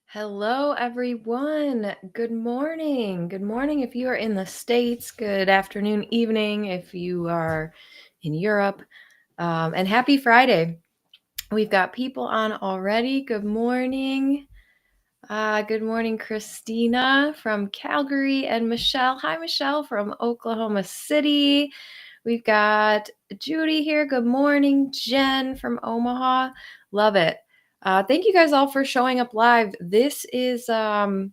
Hello, everyone. Good morning. Good morning if you are in the States. Good afternoon, evening if you are in Europe. And happy Friday. We've got people on already. Good morning. Good morning, Christina from Calgary and Michelle. Hi, Michelle from Oklahoma City. We've got Judy here. Good morning. Jen from Omaha. Love it. Thank you guys all for showing up live. This is a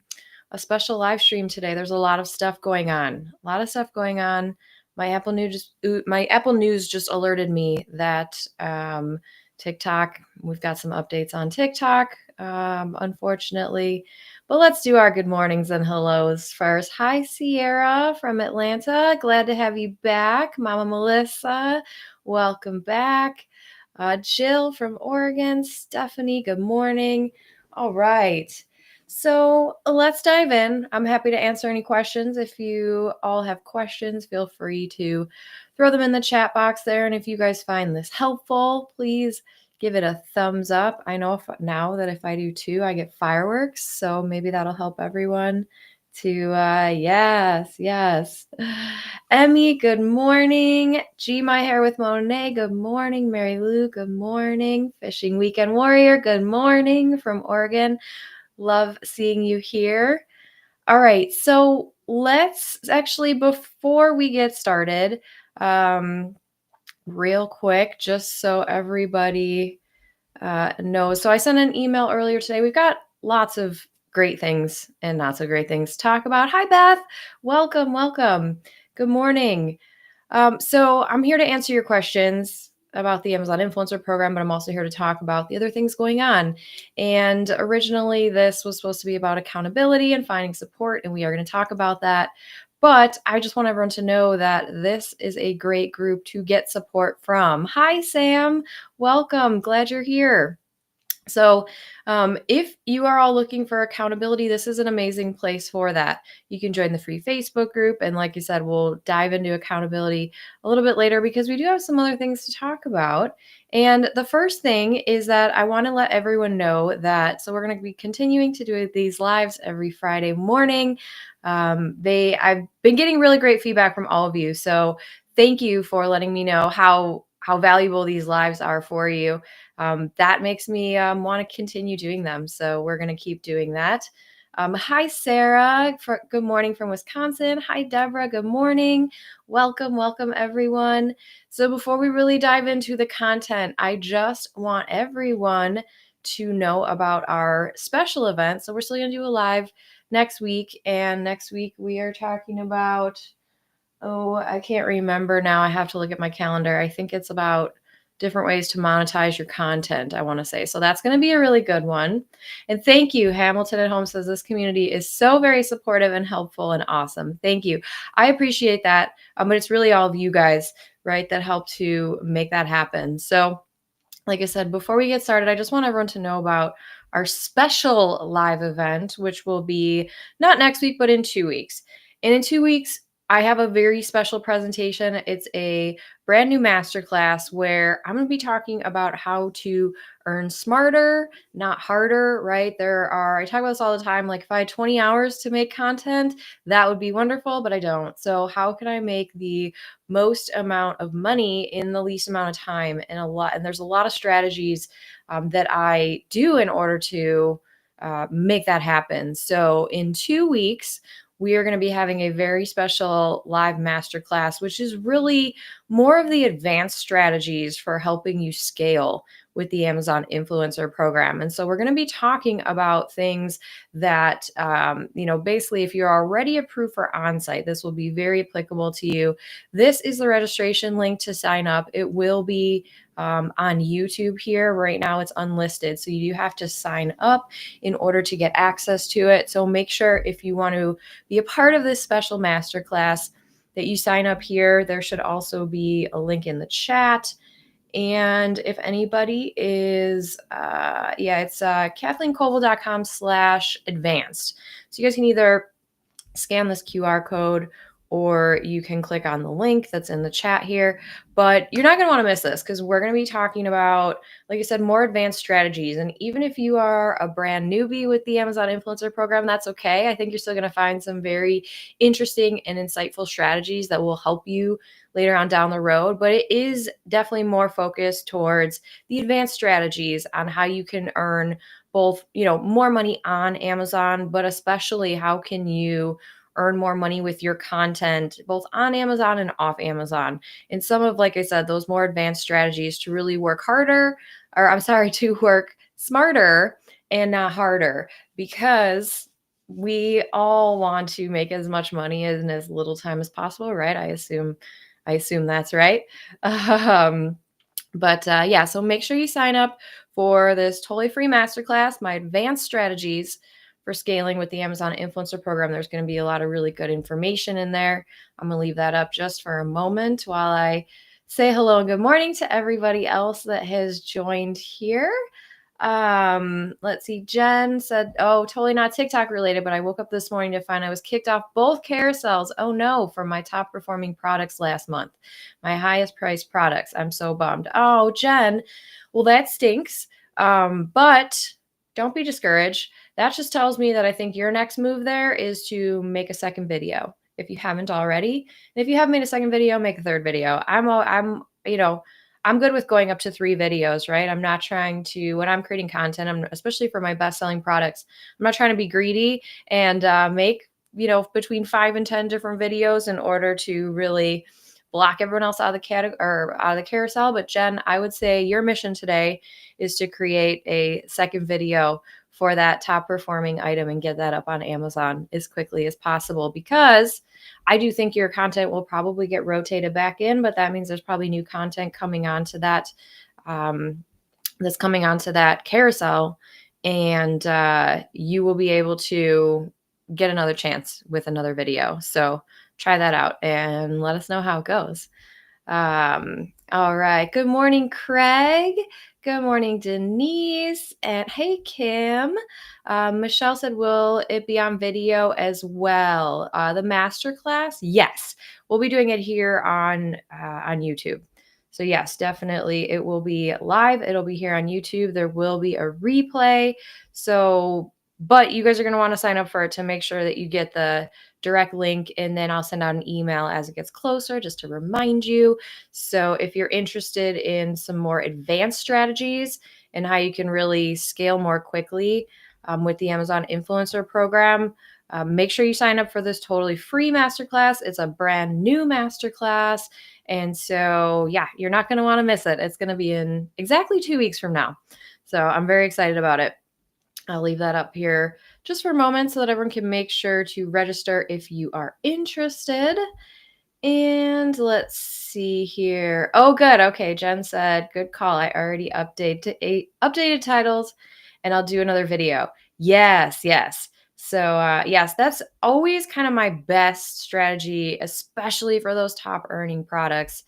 special live stream today. There's a lot of stuff going on. A lot of stuff going on. My Apple News just alerted me that TikTok. We've got some updates on TikTok, unfortunately. But let's do our good mornings and hellos first. Hi, Sierra from Atlanta. Glad to have you back. Mama Melissa, welcome back. Jill from Oregon. Stephanie, good morning. All right. So let's dive in. I'm happy to answer any questions. If you all have questions, feel free to throw them in the chat box there. And if you guys find this helpful, please give it a thumbs up. I know now that if I do too, I get fireworks. So maybe that'll help everyone to, yes. Emmy, good morning. G My Hair with Monet, good morning. Mary Lou, good morning. Fishing Weekend Warrior, good morning from Oregon. Love seeing you here. All right, so let's actually, before we get started, real quick, just so everybody knows. So I sent an email earlier today. We've got lots of great things and not so great things to talk about. Hi, Beth. Welcome. Good morning. So I'm here to answer your questions about the Amazon Influencer Program, but I'm also here to talk about the other things going on. And originally, this was supposed to be about accountability and finding support, and we are going to talk about that. But I just want everyone to know that this is a great group to get support from. Hi, Sam. Welcome. Glad you're here. So, if you are all looking for accountability, this is an amazing place for that. You can join the free Facebook group. And like you said, we'll dive into accountability a little bit later because we do have some other things to talk about. And the first thing is that I want to let everyone know that, so we're going to be continuing to do these lives every Friday morning. I've been getting really great feedback from all of you. So thank you for letting me know how valuable these lives are for you. That makes me want to continue doing them. So we're going to keep doing that. Hi, Sarah. Good morning from Wisconsin. Hi, Deborah. Good morning. Welcome, everyone. So before we really dive into the content, I just want everyone to know about our special event. So we're still going to do a live next week. And next week we are talking about, oh, I can't remember now. I have to look at my calendar. I think it's about different ways to monetize your content, I want to say. So that's going to be a really good one. And thank you. Hamilton at Home says this community is so very supportive and helpful and awesome. Thank you. I appreciate that. But it's really all of you guys, right, that help to make that happen. So like I said, before we get started, I just want everyone to know about our special live event, which will be not next week, but in 2 weeks. And in 2 weeks, I have a very special presentation. It's a brand new masterclass where I'm going to be talking about how to earn smarter, not harder, right? I talk about this all the time. Like if I had 20 hours to make content, that would be wonderful, but I don't. So how can I make the most amount of money in the least amount of time? And there's a lot of strategies that I do in order to make that happen. So in 2 weeks, we are going to be having a very special live masterclass, which is really more of the advanced strategies for helping you scale with the Amazon Influencer Program. And so we're going to be talking about things that, basically, if you're already approved for onsite, this will be very applicable to you. This is the registration link to sign up. It will be on YouTube here. Right now it's unlisted. So you do have to sign up in order to get access to it. So make sure if you want to be a part of this special masterclass that you sign up here. There should also be a link in the chat. And if anybody is, it's KathleenKoval.com/advanced. So you guys can either scan this QR code or you can click on the link that's in the chat here. But you're not going to want to miss this because we're going to be talking about, like I said, more advanced strategies. And even if you are a brand newbie with the Amazon Influencer Program, that's okay. I think you're still going to find some very interesting and insightful strategies that will help you later on down the road. But it is definitely more focused towards the advanced strategies on how you can earn both, more money on Amazon, but especially how can you earn more money with your content, both on Amazon and off Amazon. And some of, like I said, those more advanced strategies to really work harder, or I'm sorry, to work smarter and not harder, because we all want to make as much money in as little time as possible, right? I assume that's right. Um, but yeah, so make sure you sign up for this totally free masterclass, my advanced strategies for scaling with the Amazon Influencer Program. There's going to be a lot of really good information in there. I'm going to leave that up just for a moment while I say hello and good morning to everybody else that has joined here. Let's see. Jen said, "Oh, totally not TikTok related, but I woke up this morning to find I was kicked off both carousels. Oh no, from my top performing products last month, my highest priced products. I'm so bummed." Oh, Jen, well, that stinks. But don't be discouraged. That just tells me that I think your next move there is to make a second video if you haven't already. And if you have made a second video, make a third video. I'm good with going up to 3 videos, right? I'm not trying to, when I'm creating content, especially for my best-selling products, I'm not trying to be greedy and make, between 5 and 10 different videos in order to really block everyone else out of the out of the carousel. But Jen, I would say your mission today is to create a second video for that top performing item and get that up on Amazon as quickly as possible, because I do think your content will probably get rotated back in, but that means there's probably new content coming onto that, that's coming onto that carousel, and you will be able to get another chance with another video. So try that out and let us know how it goes. All right. Good morning, Craig. Good morning, Denise. And hey, Kim. Michelle said, will it be on video as well? The masterclass? Yes. We'll be doing it here on YouTube. So yes, definitely it will be live. It'll be here on YouTube. There will be a replay. So, but you guys are going to want to sign up for it to make sure that you get the direct link, and then I'll send out an email as it gets closer just to remind you. So if you're interested in some more advanced strategies and how you can really scale more quickly with the Amazon Influencer Program, make sure you sign up for this totally free masterclass. It's a brand new masterclass. And so, yeah, you're not going to want to miss it. It's going to be in exactly 2 weeks from now. So I'm very excited about it. I'll leave that up here just for a moment so that everyone can make sure to register if you are interested. And let's see here. Oh, good. Okay, Jen said, good call. I already updated titles, and I'll do another video. Yes, yes. So yes, that's always kind of my best strategy, especially for those top earning products.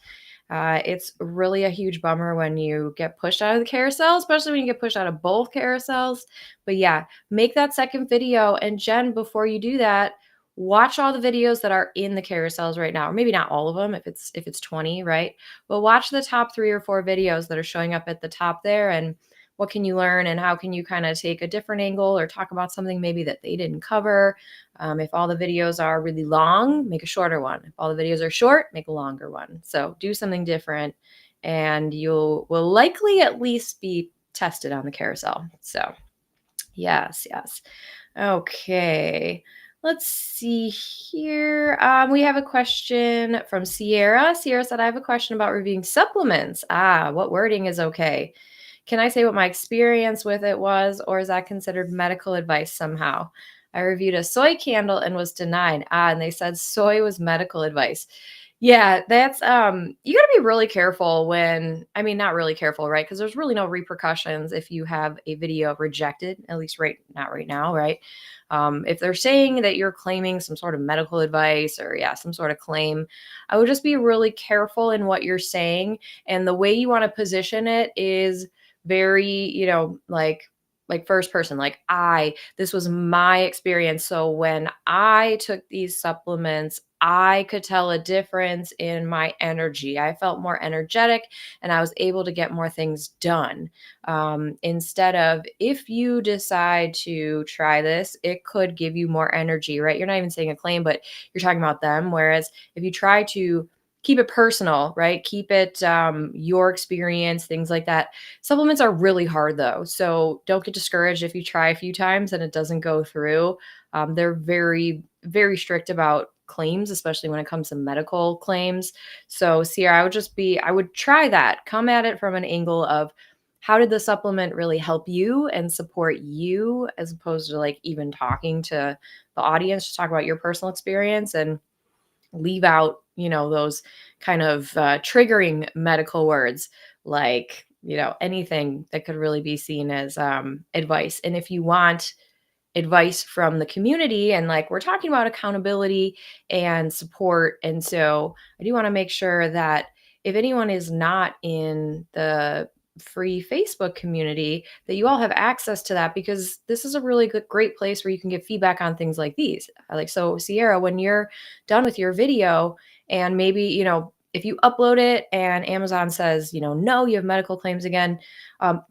It's really a huge bummer when you get pushed out of the carousel, especially when you get pushed out of both carousels. But yeah, make that second video. And Jen, before you do that, watch all the videos that are in the carousels right now, or maybe not all of them if it's 20, right? But watch the top 3 or 4 videos that are showing up at the top there, and what can you learn and how can you kind of take a different angle or talk about something maybe that they didn't cover. If all the videos are really long, make a shorter one. If all the videos are short, make a longer one. So do something different, and you will likely at least be tested on the carousel. So yes, yes. Okay. Let's see here. We have a question from Sierra. Sierra said, I have a question about reviewing supplements. What wording is okay? Can I say what my experience with it was, or is that considered medical advice somehow? I reviewed a soy candle and was denied. And they said soy was medical advice. Yeah, that's you got to be really careful not really careful, right? Because there's really no repercussions if you have a video rejected, at least not right now, right? If they're saying that you're claiming some sort of medical advice or some sort of claim, I would just be really careful in what you're saying, and the way you want to position it is very, like like first person, like this was my experience. So when I took these supplements, I could tell a difference in my energy. I felt more energetic and I was able to get more things done. Instead of, if you decide to try this, it could give you more energy, right? You're not even saying a claim, but you're talking about them. Whereas if you try to keep it personal, right? Keep it your experience, things like that. Supplements are really hard though. So don't get discouraged if you try a few times and it doesn't go through. They're very, very strict about claims, especially when it comes to medical claims. So, Sierra, I would try that. Come at it from an angle of, how did the supplement really help you and support you, as opposed to like even talking to the audience, just talk about your personal experience and leave out, those kind of triggering medical words, like, anything that could really be seen as advice. And if you want advice from the community, and like we're talking about accountability and support, and so I do want to make sure that if anyone is not in the free Facebook community, that you all have access to that, because this is a really good great place where you can give feedback on things like these. Like, so Sierra, when you're done with your video, and maybe, if you upload it and Amazon says, no, you have medical claims again,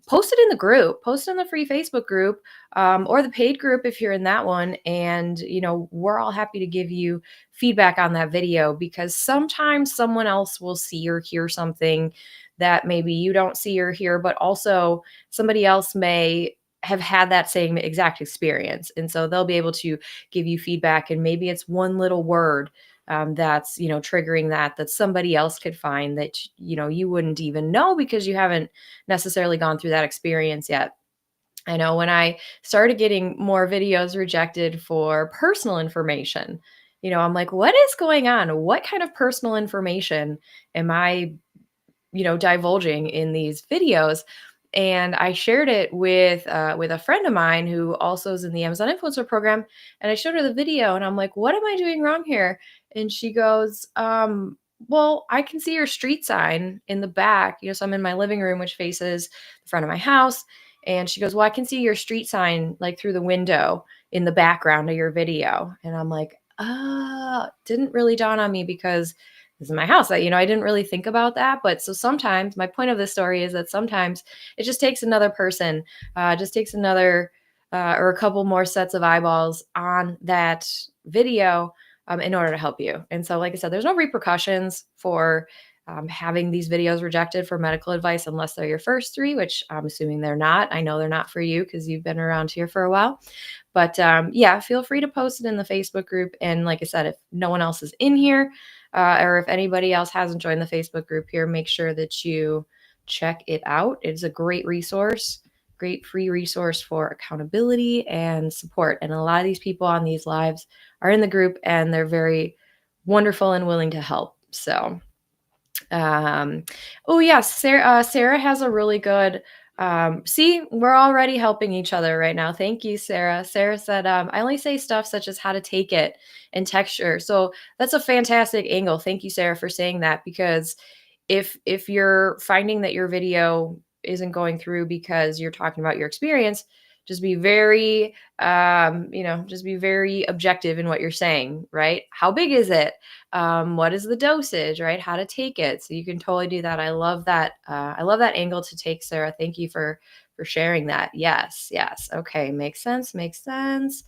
post it in the group, post it in the free Facebook group, or the paid group if you're in that one. And, we're all happy to give you feedback on that video, because sometimes someone else will see or hear something that maybe you don't see or hear, but also somebody else may have had that same exact experience. And so they'll be able to give you feedback. And maybe it's one little word that's, triggering that somebody else could find that, you wouldn't even know, because you haven't necessarily gone through that experience yet. I know when I started getting more videos rejected for personal information, I'm like, what is going on? What kind of personal information am I, divulging in these videos? And I shared it with a friend of mine who also is in the Amazon Influencer Program, and I showed her the video, and I'm like, "What am I doing wrong here?" And she goes, "Well, I can see your street sign in the back. So I'm in my living room, which faces the front of my house." And she goes, "Well, I can see your street sign like through the window in the background of your video." And I'm like, didn't really dawn on me, because this is my house. I didn't really think about that. But so sometimes my point of this story is that sometimes it just takes another person, just takes another or a couple more sets of eyeballs on that video in order to help you. And so, like I said, there's no repercussions for having these videos rejected for medical advice, unless they're your first three, which I'm assuming they're not. I know they're not for you because you've been around here for a while. But yeah, feel free to post it in the Facebook group. And like I said, if no one else is in here, or if anybody else hasn't joined the Facebook group here, make sure that you check it out. It's a great resource, great free resource for accountability and support. And a lot of these people on these lives are in the group, and they're very wonderful and willing to help. So, oh yeah, Sarah has a really good, see, we're already helping each other right now. Thank you, Sarah. Sarah said, I only say stuff such as how to take it and texture. So that's a fantastic angle. Thank you, Sarah, for saying that, because if you're finding that your video isn't going through because you're talking about your experience, just be very just be very objective in what you're saying, right? How big is it? What is the dosage, right? How to take it. So you can totally do that. I love that. I love that angle to take, Sarah. Thank you for sharing that. Yes, yes. Okay, makes sense. Makes sense.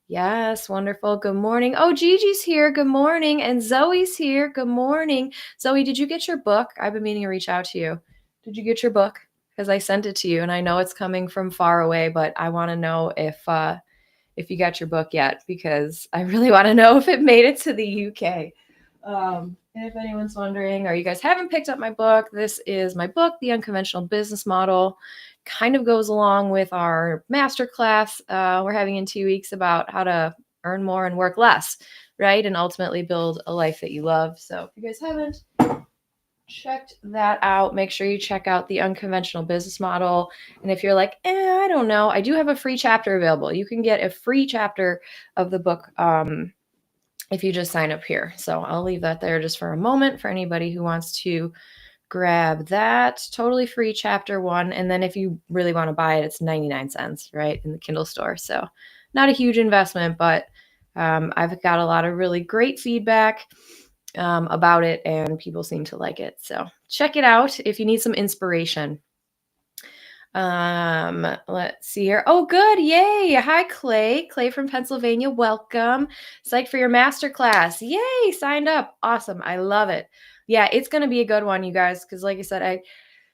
Yes, wonderful. Good morning. Oh, Gigi's here. Good morning. And Zoe's here. Good morning. Zoe, did you get your book? I've been meaning to reach out to you. Did you get your book? Because I sent it to you, and I know it's coming from far away, but I want to know if you got your book yet, because I really want to know if it made it to the UK. And if anyone's wondering, or you guys haven't picked up my book, this is my book, The Unconventional Business Model. Kind of goes along with our masterclass we're having in 2 weeks about how to earn more and work less, right? And ultimately build a life that you love. So if you guys haven't checked that out, make sure you check out The Unconventional Business Model. And if you're like, I don't know, I do have a free chapter available. You can get a free chapter of the book if you just sign up here. So I'll leave that there just for a moment for anybody who wants to grab that. Totally free chapter 1. And then if you really want to buy it, it's 99 cents, right, in the Kindle store. So not a huge investment, but I've got a lot of really great feedback about it, and people seem to like it. So check it out if you need some inspiration. Let's see here. Oh, good. Yay. Hi, Clay. Clay from Pennsylvania. Welcome. Psyched for your masterclass. Yay. Signed up. Awesome. I love it. Yeah, it's going to be a good one, you guys, because like I said,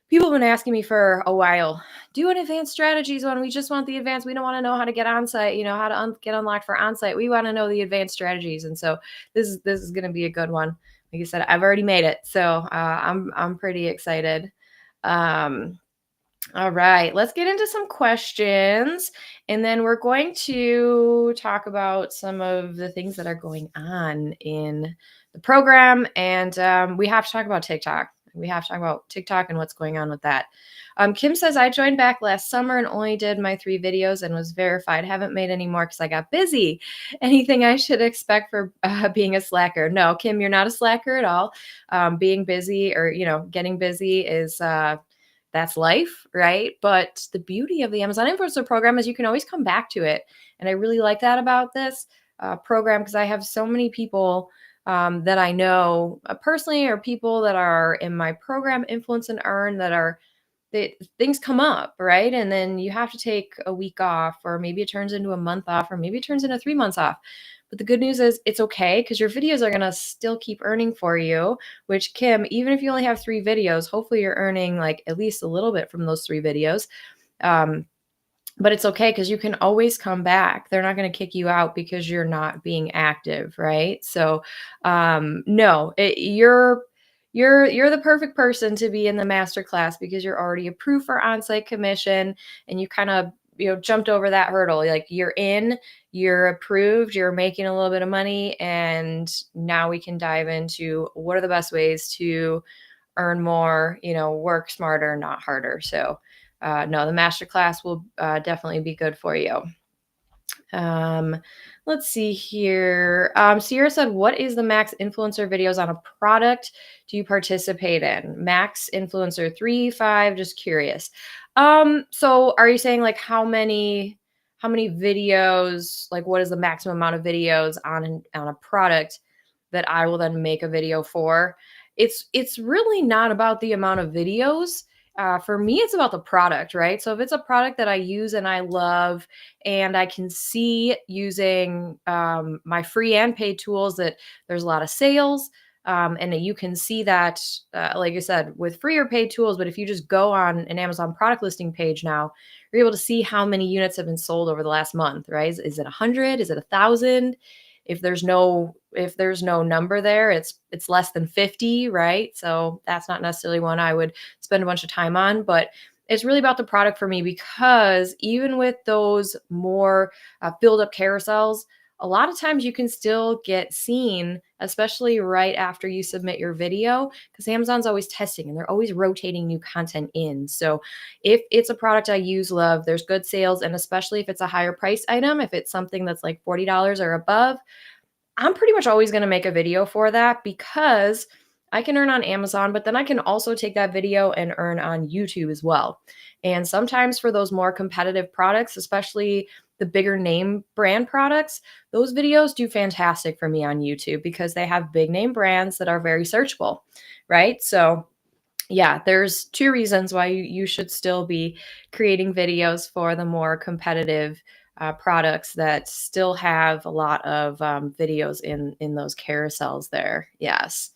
people have been asking me for a while, do an advanced strategies one. We just want the advanced. We don't want to know how to get on site, how to get unlocked for on site. We want to know the advanced strategies. And so this is going to be a good one. Like I said, I've already made it. So I'm pretty excited. All right, let's get into some questions, and then we're going to talk about some of the things that are going on in the program. And we have to talk about TikTok. We have to talk about TikTok and what's going on with that. Kim says, I joined back last summer and only did my 3 videos and was verified. Haven't made any more because I got busy. Anything I should expect for being a slacker? No, Kim, you're not a slacker at all. Being busy or, getting busy is that's life, right? But the beauty of the Amazon Influencer Program is you can always come back to it. And I really like that about this program, because I have so many people that I know personally, or people that are in my program, Influence and Earn, things come up, right? And then you have to take a week off, or maybe it turns into a month off, or maybe it turns into 3 months off. But the good news is it's okay, because your videos are going to still keep earning for you, which, Kim, even if you only have 3 videos, hopefully you're earning like at least a little bit from those 3 videos. But it's okay, because you can always come back. They're not going to kick you out because you're not being active, right? So no, you're the perfect person to be in the masterclass, because you're already approved for on-site commission, and you kind of jumped over that hurdle. Like, you're in, you're approved, you're making a little bit of money, and now we can dive into what are the best ways to earn more, work smarter, not harder. So no, the masterclass will definitely be good for you. Let's see here. Sierra said, what is the max influencer videos on a product do you participate in? Max influencer 3, 5, just curious. So are you saying like how many videos, like what is the maximum amount of videos on a product that I will then make a video for? It's really not about the amount of videos. For me, it's about the product, right? So if it's a product that I use and I love, and I can see using my free and paid tools that there's a lot of sales, and you can see that, like I said, with free or paid tools. But if you just go on an Amazon product listing page now, you're able to see how many units have been sold over the last month, right? Is it 100? Is it 1,000? If there's no number there, it's less than 50, right? So that's not necessarily one I would spend a bunch of time on. But it's really about the product for me, because even with those more filled up carousels, a lot of times you can still get seen, especially right after you submit your video, because Amazon's always testing and they're always rotating new content in. So if it's a product I use, love, there's good sales, and especially if it's a higher price item, if it's something that's like $40 or above, I'm pretty much always going to make a video for that, because I can earn on Amazon, but then I can also take that video and earn on YouTube as well. And sometimes for those more competitive products, especially the bigger name brand products, those videos do fantastic for me on YouTube, because they have big name brands that are very searchable, right? So yeah, there's 2 reasons why you should still be creating videos for the more competitive products that still have a lot of videos in those carousels there. Yes.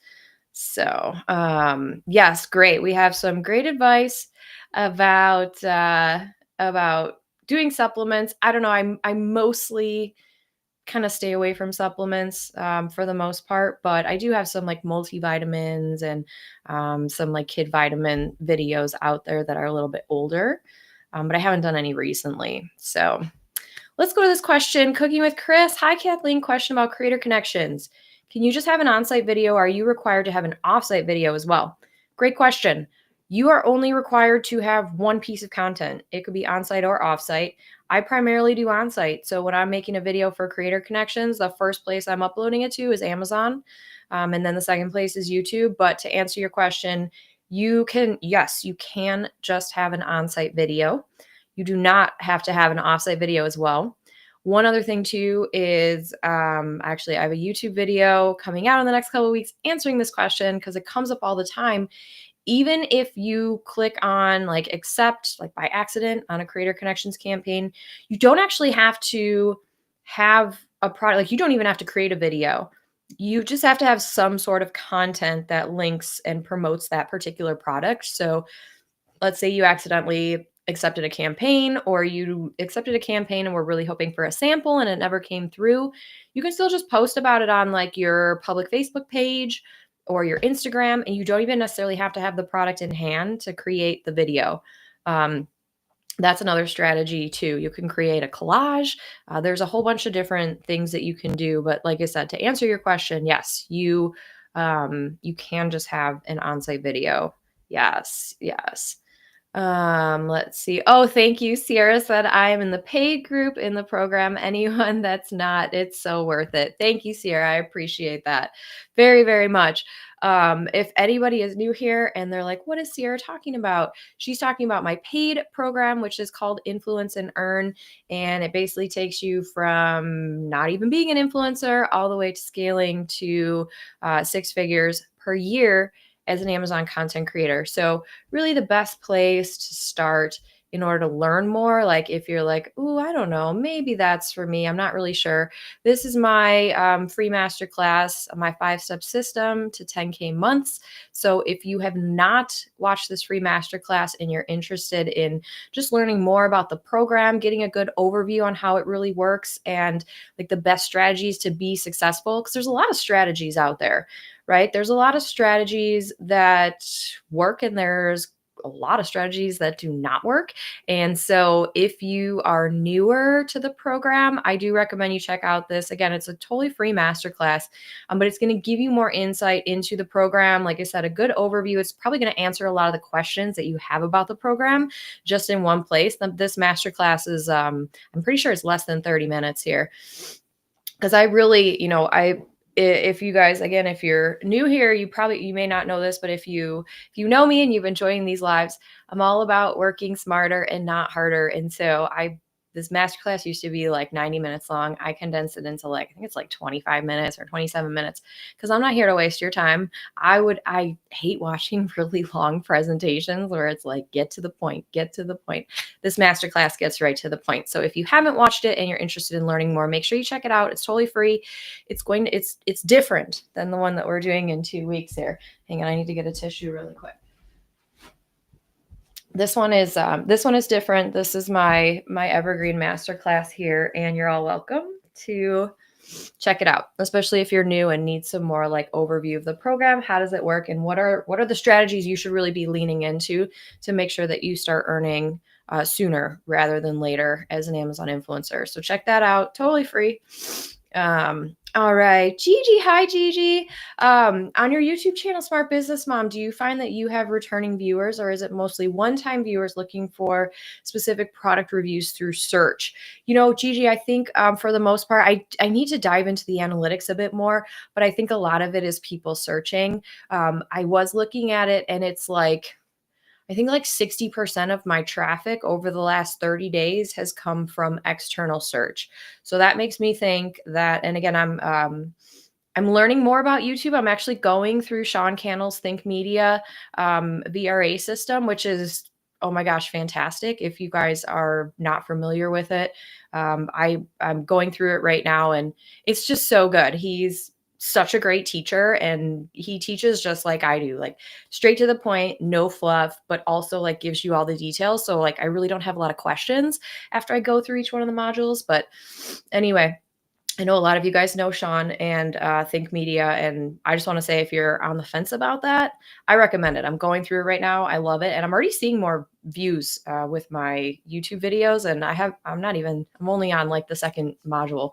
So yes, great. We have some great advice about doing supplements. I don't know. I mostly kind of stay away from supplements for the most part, but I do have some like multivitamins and some like kid vitamin videos out there that are a little bit older, but I haven't done any recently. So let's go to this question. Cooking with Chris. Hi, Kathleen. Question about Creator Connections. Can you just have an on-site video? Or are you required to have an off-site video as well? Great question. You are only required to have one piece of content. It could be on-site or off-site. I primarily do on-site. So when I'm making a video for Creator Connections, the first place I'm uploading it to is Amazon. And then the second place is YouTube. But to answer your question, yes, you can just have an on-site video. You do not have to have an off-site video as well. One other thing too is actually I have a YouTube video coming out in the next couple of weeks answering this question because it comes up all the time. Even if you click on like accept, like by accident on a Creator Connections campaign, you don't actually have to have a product. Like you don't even have to create a video. You just have to have some sort of content that links and promotes that particular product. So let's say you accidentally accepted a campaign or you accepted a campaign and were really hoping for a sample and it never came through, you can still just post about it on like your public Facebook page or your Instagram, and you don't even necessarily have to have the product in hand to create the video. Um, that's another strategy too. You can create a collage. There's a whole bunch of different things that you can do. But like I said, to answer your question, yes, you can just have an on-site video. Yes, yes. Let's see. Oh, thank you. Sierra said I am in the paid group in the program. Anyone that's not, it's so worth it. Thank you, Sierra. I appreciate that very, very much. If anybody is new here and they're like, what is Sierra talking about? She's talking about my paid program, which is called Influence and Earn. And it basically takes you from not even being an influencer all the way to scaling to 6 figures per year as an Amazon content creator. So really the best place to start in order to learn more. Like if you're like, ooh, I don't know, maybe that's for me. I'm not really sure. This is my free masterclass, my 5-step system to 10K months. So if you have not watched this free masterclass and you're interested in just learning more about the program, getting a good overview on how it really works and like the best strategies to be successful, because there's a lot of strategies out there, right? There's a lot of strategies that work and there's a lot of strategies that do not work. And so if you are newer to the program, I do recommend you check out this. Again, it's a totally free masterclass, but it's going to give you more insight into the program. Like I said, a good overview. It's probably going to answer a lot of the questions that you have about the program just in one place. This masterclass is, I'm pretty sure it's less than 30 minutes here. Because I really, if you guys, again, if you're new here, you may not know this, but if you know me and you've been enjoying these lives, I'm all about working smarter and not harder. And so this masterclass used to be like 90 minutes long. I condensed it into I think it's like 25 minutes or 27 minutes because I'm not here to waste your time. I hate watching really long presentations where it's like, get to the point, get to the point. This masterclass gets right to the point. So if you haven't watched it and you're interested in learning more, make sure you check it out. It's totally free. It's different than the one that we're doing in 2 weeks here. Hang on, I need to get a tissue really quick. This one is different. This is my evergreen masterclass here, and you're all welcome to check it out, especially if you're new and need some more like overview of the program. How does it work, and what are the strategies you should really be leaning into to make sure that you start earning sooner rather than later as an Amazon influencer. So check that out, totally free. All right, Gigi. Hi, Gigi. On your YouTube channel, Smart Business Mom, do you find that you have returning viewers, or is it mostly one-time viewers looking for specific product reviews through search? Gigi, I think for the most part, I need to dive into the analytics a bit more, but I think a lot of it is people searching. I was looking at it, and it's like, I think like 60% of my traffic over the last 30 days has come from external search. So that makes me think that, and again, I'm learning more about YouTube. I'm actually going through Sean Cannell's Think Media VRA system, which is, oh my gosh, fantastic. If you guys are not familiar with it, I'm going through it right now, and it's just so good. He's such a great teacher, and he teaches just like I do, like straight to the point, no fluff, but also like gives you all the details. So like I really don't have a lot of questions after I go through each one of the modules. But anyway, I know a lot of you guys know Sean and Think Media, and I just want to say if you're on the fence about that, I recommend it. I'm going through it right now. I love it, and I'm already seeing more views with my YouTube videos, and I'm only on like the second module.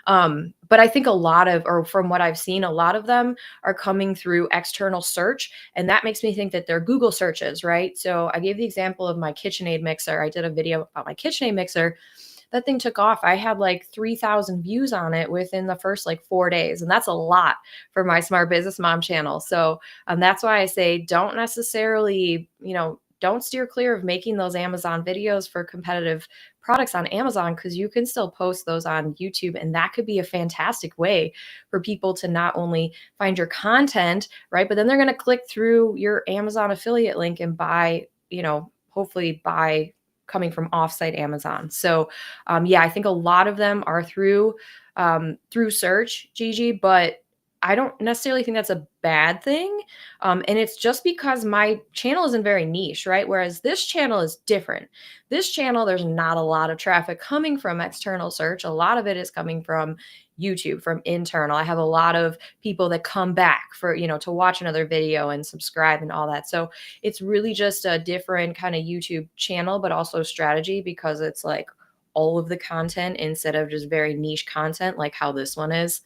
But I think from what I've seen, a lot of them are coming through external search, and that makes me think that they're Google searches, right? So I gave the example of my KitchenAid mixer. I did a video about my KitchenAid mixer. that thing took off. I had like 3,000 views on it within the first like 4 days. And that's a lot for my Smart Business Mom channel. So that's why I say don't necessarily, don't steer clear of making those Amazon videos for competitive products on Amazon, because you can still post those on YouTube. And that could be a fantastic way for people to not only find your content, right, but then they're going to click through your Amazon affiliate link and buy, hopefully buy coming from offsite Amazon. So yeah, I think a lot of them are through search, Gigi, but I don't necessarily think that's a bad thing. And it's just because my channel isn't very niche, right? Whereas this channel is different. This channel, there's not a lot of traffic coming from external search. A lot of it is coming from YouTube, from internal. I have a lot of people that come back for, to watch another video and subscribe and all that. So it's really just a different kind of YouTube channel, but also strategy, because it's like all of the content instead of just very niche content like how this one is.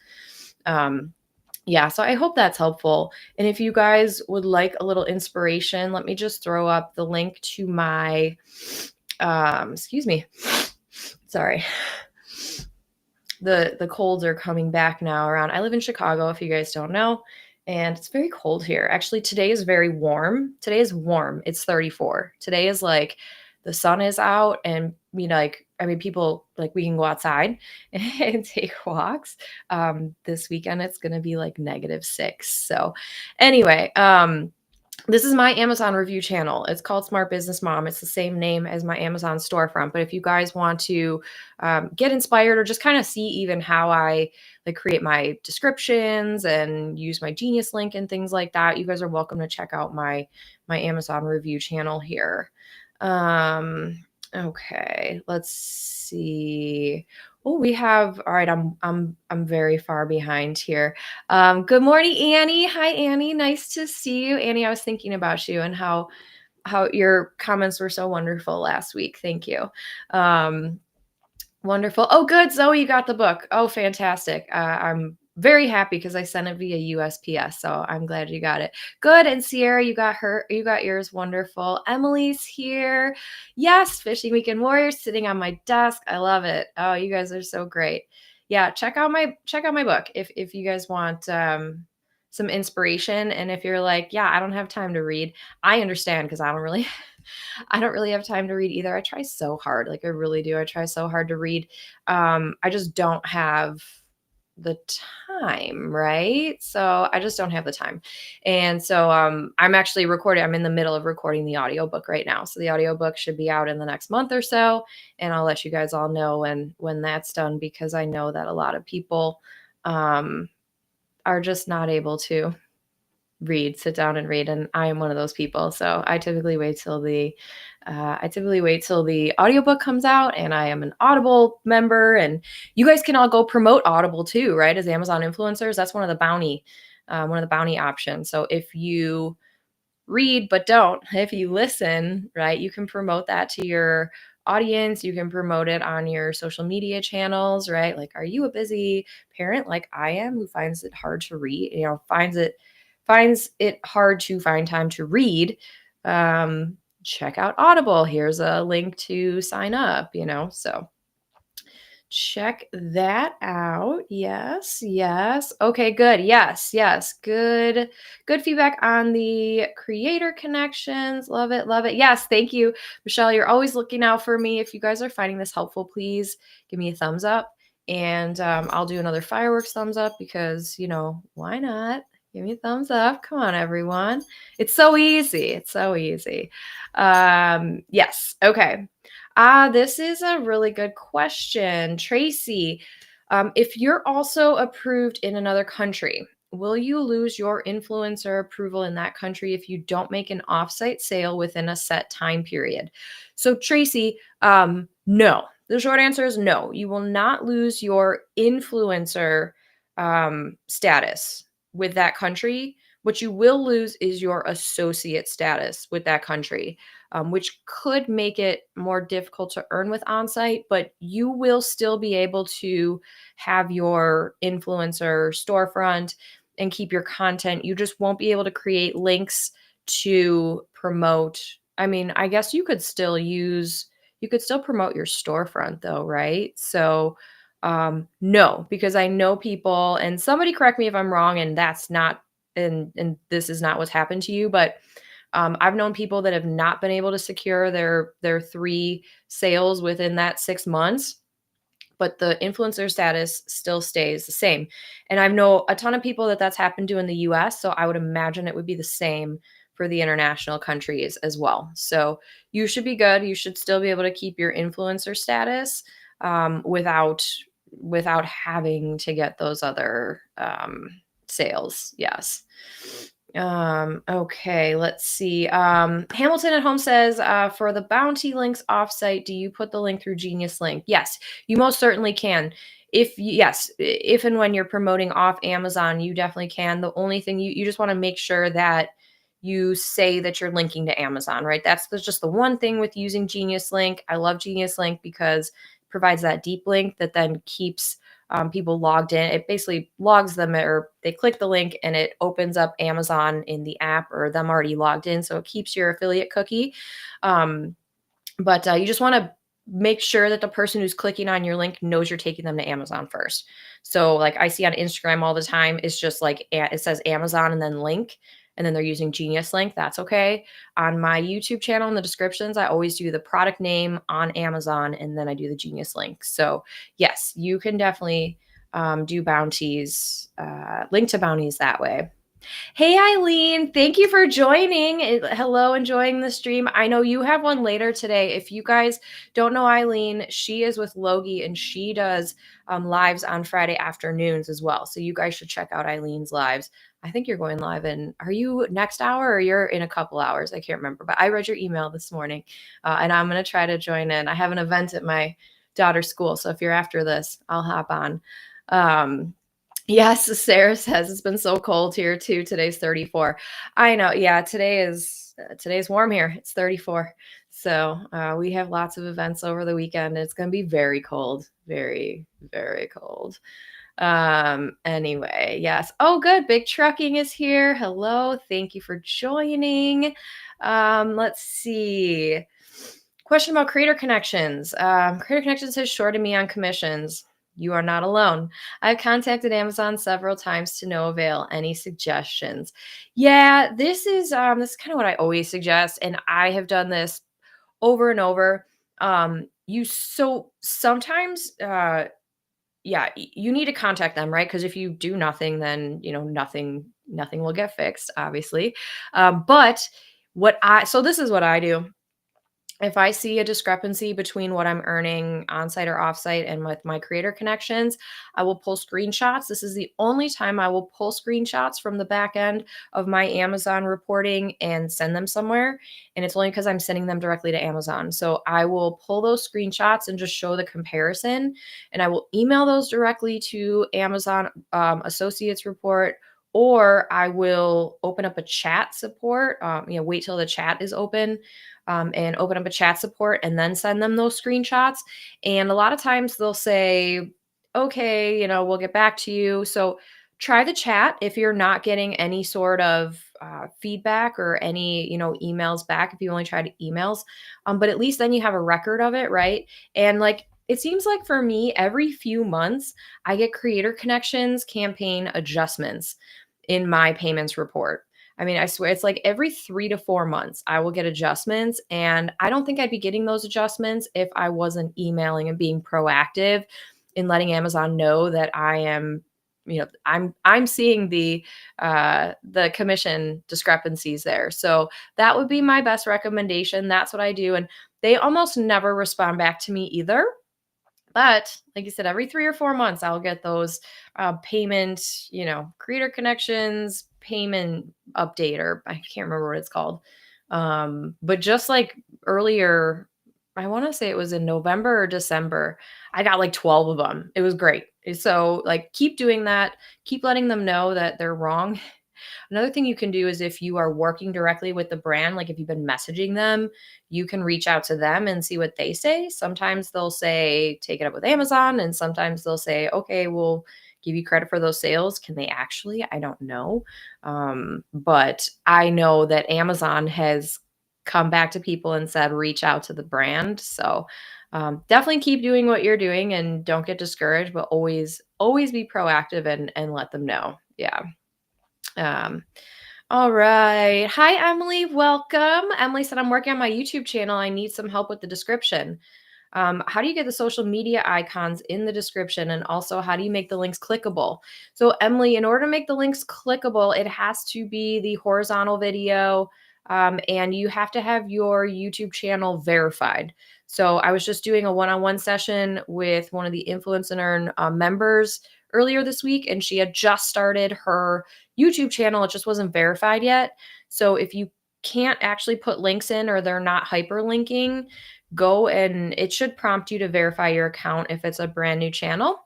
Yeah, so I hope that's helpful. And if you guys would like a little inspiration, let me just throw up the link to my, excuse me, sorry. The colds are coming back now around. I live in Chicago, if you guys don't know, and it's very cold here. Actually, today is very warm. Today is warm. It's 34. Today is like the sun is out, and people, like, we can go outside and take walks. This weekend it's gonna be like -6. So anyway, this is my Amazon review channel. It's called Smart Business Mom. It's the same name as my Amazon storefront. But if you guys want to get inspired or just kind of see even how I like create my descriptions and use my Genius link and things like that, you guys are welcome to check out my Amazon review channel here. Okay, let's see. Oh, we have, all right, I'm very far behind here. Good morning, Annie. Hi, Annie. Nice to see you. Annie, I was thinking about you and how your comments were so wonderful last week. Thank you. Wonderful. Oh, good. Zoe, you got the book. Oh, fantastic. I'm very happy because I sent it via USPS. So I'm glad you got it. Good. And Sierra, you got yours. Wonderful. Emily's here. Yes. Fishing Weekend Warriors sitting on my desk. I love it. Oh, you guys are so great. Yeah. Check out my book if you guys want some inspiration. And if you're like, yeah, I don't have time to read, I understand, because I don't really have time to read either. I try so hard. Like, I really do. I try so hard to read. I just don't have the time, right? So I just don't have the time. And so I'm actually recording. I'm in the middle of recording the audiobook right now. So the audiobook should be out in the next month or so. And I'll let you guys all know when that's done, because I know that a lot of people are just not able to sit down and read, and I am one of those people. So I typically wait till the audiobook comes out, and I am an Audible member. And you guys can all go promote Audible too, right? As Amazon influencers, that's one of the bounty options. So if you read but don't, if you listen, right, you can promote that to your audience. You can promote it on your social media channels, right? Like, are you a busy parent like I am, who finds it hard to read, finds it hard to find time to read? Check out Audible. Here's a link to sign up, so check that out. Yes. Okay, good. Yes. Good feedback on the creator connections. Love it. Yes. Thank you, Michelle. You're always looking out for me. If you guys are finding this helpful, please give me a thumbs up, and I'll do another fireworks thumbs up, because why not? Give me a thumbs up. Come on, everyone. It's so easy. Yes. Okay. This is a really good question. Tracy, if you're also approved in another country, will you lose your influencer approval in that country if you don't make an offsite sale within a set time period? So, Tracy, no. The short answer is no. You will not lose your influencer status with that country. What you will lose is your associate status with that country, which could make it more difficult to earn with onsite, but you will still be able to have your influencer storefront and keep your content. You just won't be able to create links to promote. I mean, I guess you could still use You could still promote your storefront though, right? So, no, because I know people, and somebody correct me if I'm wrong, and that's not, and this is not what's happened to you, but I've known people that have not been able to secure their 3 sales within that 6 months, but the influencer status still stays the same. And I know a ton of people that that's happened to in the US. So I would imagine it would be the same for the international countries as well. So you should be good. You should still be able to keep your influencer status without having to get those other sales. Yes. Okay, let's see. Hamilton at home says, for the bounty links offsite, do you put the link through Genius Link? Yes, you most certainly can. If and when you're promoting off Amazon, you definitely can. The only thing you just want to make sure that you say that you're linking to Amazon, right? That's just the one thing with using Genius Link. I love Genius Link because it provides that deep link that then keeps people logged in. It basically logs them, or they click the link and it opens up Amazon in the app or them already logged in. So it keeps your affiliate cookie. But you just want to make sure that the person who's clicking on your link knows you're taking them to Amazon first. So like I see on Instagram all the time, it's just like it says Amazon and then link, and then they're using Genius Link. That's okay. On my YouTube channel in the descriptions, I always do the product name on Amazon and then I do the Genius Link. So yes, you can definitely do bounties, link to bounties that way. Hey, Eileen, thank you for joining. Hello, enjoying the stream. I know you have one later today. If you guys don't know Eileen, she is with Logie and she does lives on Friday afternoons as well. So you guys should check out Eileen's lives. I think you're going live are you next hour or you're in a couple hours? I can't remember, but I read your email this morning and I'm going to try to join in. I have an event at my daughter's school. So if you're after this, I'll hop on. Yes, Sarah says it's been so cold here too. Today's 34. I know. Yeah, today's warm here. It's 34. So we have lots of events over the weekend. It's going to be very cold, very, very cold. Anyway, yes. Oh, good. Big Trucking is here. Hello. Thank you for joining. Let's see. Question about Creator Connections. Creator Connections has shorted me on commissions. You are not alone. I've contacted Amazon several times to no avail. Any suggestions? Yeah, this is kind of what I always suggest, and I have done this over and over. Sometimes you need to contact them, right? Because if you do nothing, then nothing will get fixed, obviously. But this is what I do. If I see a discrepancy between what I'm earning on-site or offsite and with my Creator Connections, I will pull screenshots. This is the only time I will pull screenshots from the back end of my Amazon reporting and send them somewhere. And it's only because I'm sending them directly to Amazon. So I will pull those screenshots and just show the comparison. And I will email those directly to Amazon Associates report, or I will open up a chat support, wait till the chat is open. And open up a chat support and then send them those screenshots. And a lot of times they'll say, okay, we'll get back to you. So try the chat if you're not getting any sort of feedback or any, emails back, if you only tried emails. But at least then you have a record of it, right? And like, it seems like for me, every few months, I get Creator Connections campaign adjustments in my payments report. I mean, I swear it's like every 3 to 4 months I will get adjustments, and I don't think I'd be getting those adjustments if I wasn't emailing and being proactive in letting Amazon know that I am, I'm seeing the commission discrepancies there. So that would be my best recommendation. That's what I do, and they almost never respond back to me either. But like you said, every 3 or 4 months, I'll get those payment, Creator Connections payment update, or I can't remember what it's called. But just like earlier, I want to say it was in November or December, I got like 12 of them. It was great. So like keep doing that. Keep letting them know that they're wrong. Another thing you can do is if you are working directly with the brand, like if you've been messaging them, you can reach out to them and see what they say. Sometimes they'll say, take it up with Amazon. And sometimes they'll say, okay, we'll give you credit for those sales. Can they actually? I don't know. But I know that Amazon has come back to people and said, reach out to the brand. So definitely keep doing what you're doing and don't get discouraged, but always be proactive and let them know. Yeah. Um, all right. Hi, Emily. Welcome. Emily said, I'm working on my YouTube channel. I need some help with the description. How do you get the social media icons in the description? And also, how do you make the links clickable? So, Emily, in order to make the links clickable, it has to be the horizontal video, and you have to have your YouTube channel verified. So, I was just doing a one on one session with one of the Influence and Earn members earlier this week, and she had just started her YouTube channel. It just wasn't verified yet. So, if you can't actually put links in or they're not hyperlinking, go and it should prompt you to verify your account if it's a brand new channel.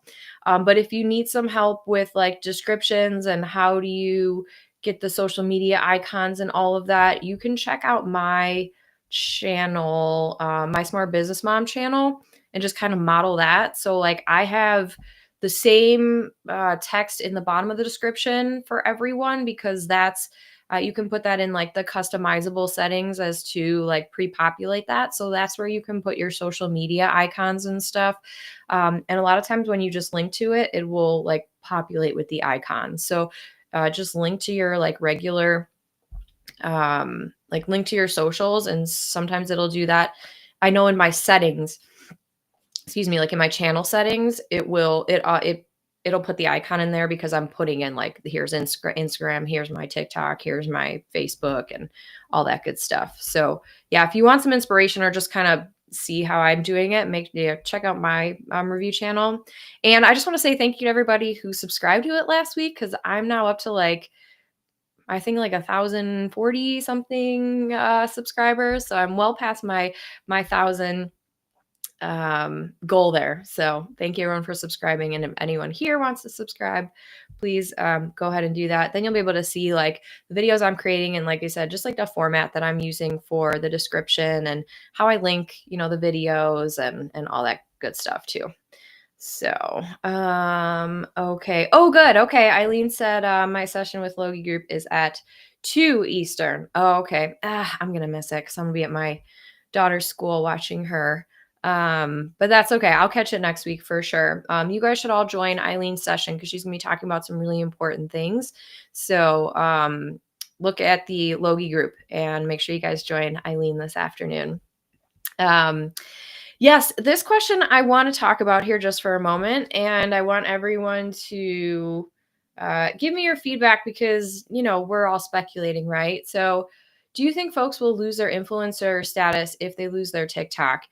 But if you need some help with like descriptions and how do you get the social media icons and all of that, you can check out my channel, my Smart Business Mom channel, and just kind of model that. So, like, I have the same text in the bottom of the description for everyone because that's you can put that in like the customizable settings as to like pre-populate that. So that's where you can put your social media icons and stuff. And a lot of times when you just link to it, it will like populate with the icons. So just link to your like regular, like link to your socials. And sometimes it'll do that. I know in my settings, excuse me, like in my channel settings, it'll put the icon in there because I'm putting in like here's Instagram, here's my TikTok, here's my Facebook, and all that good stuff. So yeah, if you want some inspiration or just kind of see how I'm doing it, check out my review channel. And I just want to say thank you to everybody who subscribed to it last week because I'm now up to like I think like 1,040 something subscribers. So I'm well past my thousand goal there. So thank you everyone for subscribing. And if anyone here wants to subscribe, please go ahead and do that. Then you'll be able to see like the videos I'm creating. And like I said, just like the format that I'm using for the description and how I link, the videos and all that good stuff too. So, okay. Oh, good. Okay. Eileen said, my session with Logie Group is at 2 Eastern. Oh, okay. I'm going to miss it because I'm going to be at my daughter's school watching her. But that's okay. I'll catch it next week for sure. You guys should all join Eileen's session because she's going to be talking about some really important things. So, look at the Logie Group and make sure you guys join Eileen this afternoon. Yes, this question I want to talk about here just for a moment, and I want everyone to give me your feedback because, we're all speculating, right? So, do you think folks will lose their influencer status if they lose their TikTok?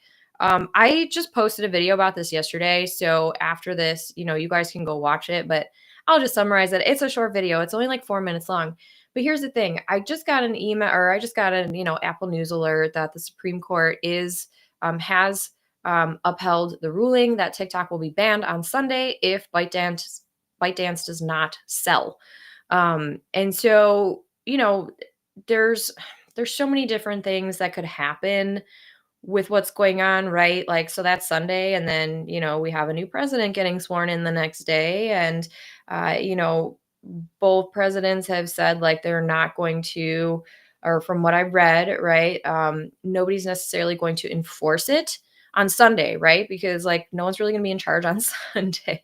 I just posted a video about this yesterday. So, after this, you guys can go watch it, but I'll just summarize it. It's a short video, it's only like 4 minutes long. But here's the thing I just got an email or I just got an, Apple News alert that the Supreme Court has upheld the ruling that TikTok will be banned on Sunday if ByteDance does not sell. And so, there's so many different things that could happen with what's going on, right? Like, so that's Sunday, and then we have a new president getting sworn in the next day, and both presidents have said like they're not going to, or from what I've read, right, nobody's necessarily going to enforce it on Sunday, right? Because like no one's really going to be in charge on Sunday.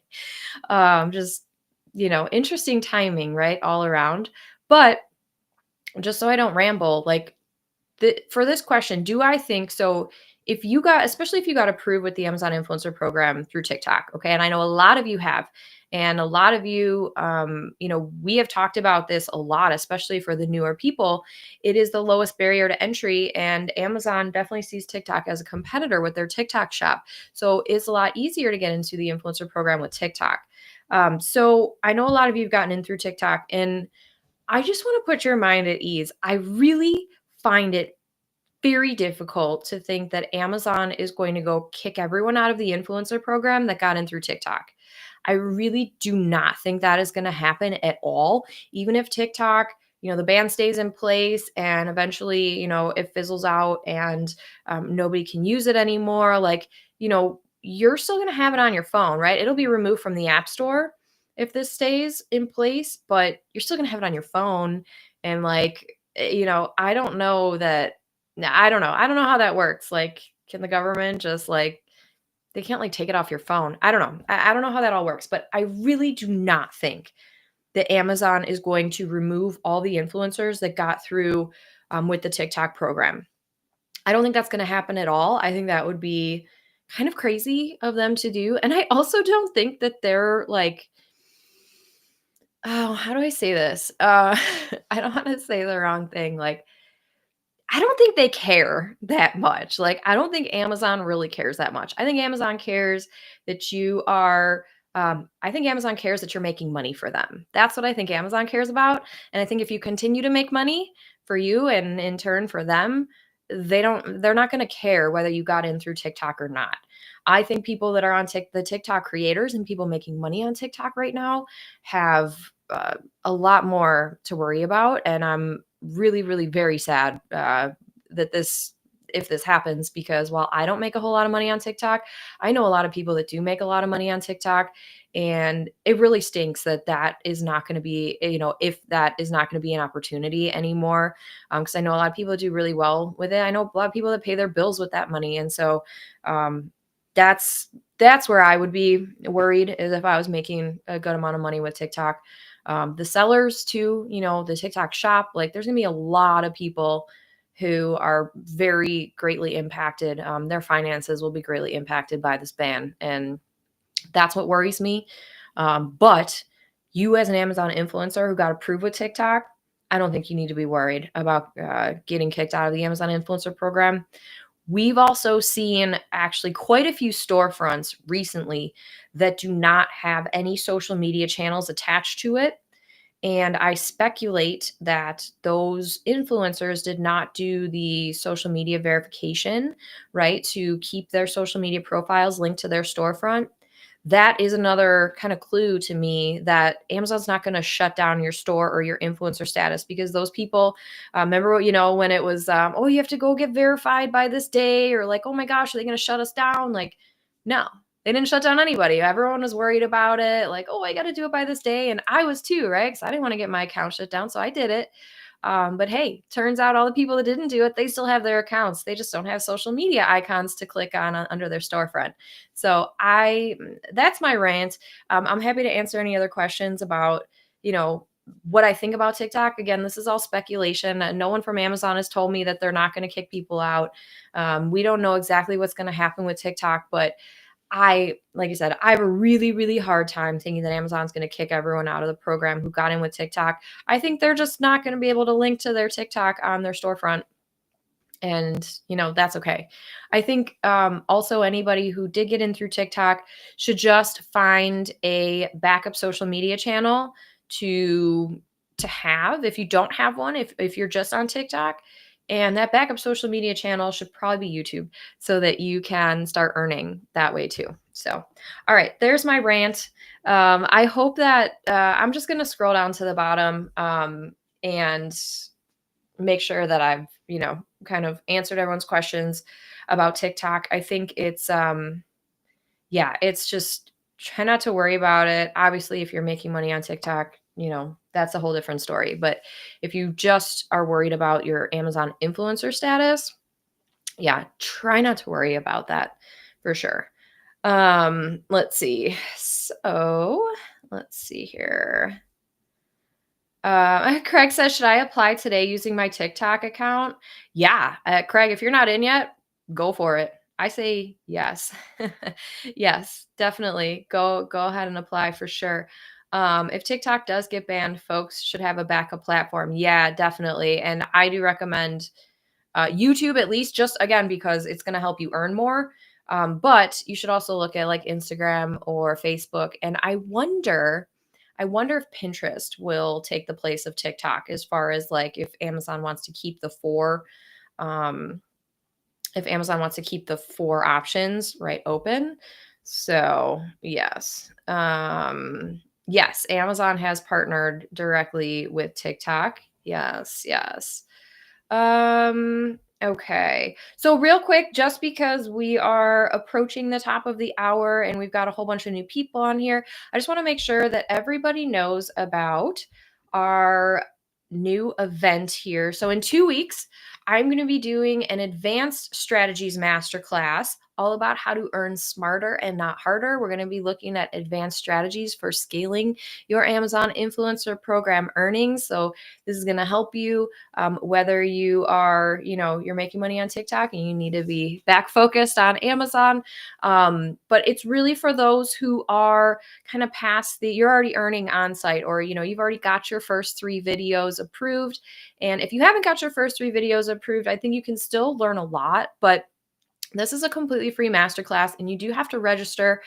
Just interesting timing, right, all around. But just so I don't ramble, like for this question, do I think so? Especially if you got approved with the Amazon Influencer Program through TikTok, okay, and I know a lot of you have, and a lot of you, we have talked about this a lot, especially for the newer people. It is the lowest barrier to entry, and Amazon definitely sees TikTok as a competitor with their TikTok shop. So it's a lot easier to get into the influencer program with TikTok. So I know a lot of you have gotten in through TikTok, and I just want to put your mind at ease. I really find it very difficult to think that Amazon is going to go kick everyone out of the influencer program that got in through TikTok. I really do not think that is going to happen at all. Even if TikTok, the ban stays in place and eventually, it fizzles out and nobody can use it anymore, like, you're still going to have it on your phone, right? It'll be removed from the App Store if this stays in place, but you're still going to have it on your phone. And like, I don't know that I don't know. I don't know how that works. Like, can the government just like they can't like take it off your phone? I don't know. I don't know how that all works, but I really do not think that Amazon is going to remove all the influencers that got through with the TikTok program. I don't think that's going to happen at all. I think that would be kind of crazy of them to do. And I also don't think that they're like, oh, how do I say this? I don't want to say the wrong thing. Like, I don't think they care that much. Like, I don't think Amazon really cares that much. I think Amazon cares that you are, I think Amazon cares that you're making money for them. That's what I think Amazon cares about. And I think if you continue to make money for you and in turn for them, they're not going to care whether you got in through TikTok or not. I think people that are on the TikTok creators and people making money on TikTok right now have a lot more to worry about. And I'm really, really very sad that if this happens, because while I don't make a whole lot of money on TikTok, I know a lot of people that do make a lot of money on TikTok. And it really stinks that that is not going to be, if that is not going to be an opportunity anymore. Because I know a lot of people do really well with it. I know a lot of people that pay their bills with that money. And so um, that's where I would be worried, is if I was making a good amount of money with TikTok. The sellers too, the TikTok shop, like there's gonna be a lot of people who are very greatly impacted. Their finances will be greatly impacted by this ban, and that's what worries me. But you, as an Amazon influencer who got approved with TikTok, I don't think you need to be worried about getting kicked out of the Amazon influencer program. We've also seen actually quite a few storefronts recently that do not have any social media channels attached to it. And I speculate that those influencers did not do the social media verification, right, to keep their social media profiles linked to their storefront. That is another kind of clue to me that Amazon's not going to shut down your store or your influencer status, because those people, remember, when it was, oh, you have to go get verified by this day, or like, oh my gosh, are they going to shut us down? Like, no, they didn't shut down anybody. Everyone was worried about it. Like, oh, I got to do it by this day. And I was too, right? Because I didn't want to get my account shut down. So I did it. But hey, turns out all the people that didn't do it, they still have their accounts. They just don't have social media icons to click on under their storefront. So that's my rant. I'm happy to answer any other questions about, what I think about TikTok. Again, this is all speculation. No one from Amazon has told me that they're not going to kick people out. We don't know exactly what's going to happen with TikTok, but like I said, I have a really, really hard time thinking that Amazon's going to kick everyone out of the program who got in with TikTok. I think they're just not going to be able to link to their TikTok on their storefront. And, that's okay. I think also anybody who did get in through TikTok should just find a backup social media channel to have if you don't have one, if you're just on TikTok. And that backup social media channel should probably be YouTube, so that you can start earning that way too. So, all right, there's my rant. I hope that I'm just going to scroll down to the bottom and make sure that I've, kind of answered everyone's questions about TikTok. I think it's, yeah, it's just try not to worry about it. Obviously, if you're making money on TikTok, that's a whole different story. But if you just are worried about your Amazon influencer status, yeah, try not to worry about that for sure. Let's see. So let's see here. Craig says, should I apply today using my TikTok account? Yeah. Craig, if you're not in yet, go for it. I say yes. Yes, definitely. Go ahead and apply for sure. If TikTok does get banned, folks should have a backup platform. Yeah, definitely. And I do recommend YouTube, at least, just again because it's going to help you earn more. But you should also look at like Instagram or Facebook. And I wonder if Pinterest will take the place of TikTok, as far as like um, if Amazon wants to keep the four options right open. So yes. Yes, Amazon has partnered directly with TikTok. Yes, yes. Okay. So real quick, just because we are approaching the top of the hour and we've got a whole bunch of new people on here, I just want to make sure that everybody knows about our new event here. So in 2 weeks, I'm going to be doing an advanced strategies masterclass all about how to earn smarter and not harder. We're going to be looking at advanced strategies for scaling your Amazon influencer program earnings. So this is going to help you whether you are, you're making money on TikTok and you need to be back focused on Amazon. But it's really for those who are kind of past you're already earning on site, or, you've already got your first 3 videos approved. And if you haven't got your first 3 videos approved, I think you can still learn a lot, but this is a completely free masterclass, and you do have to register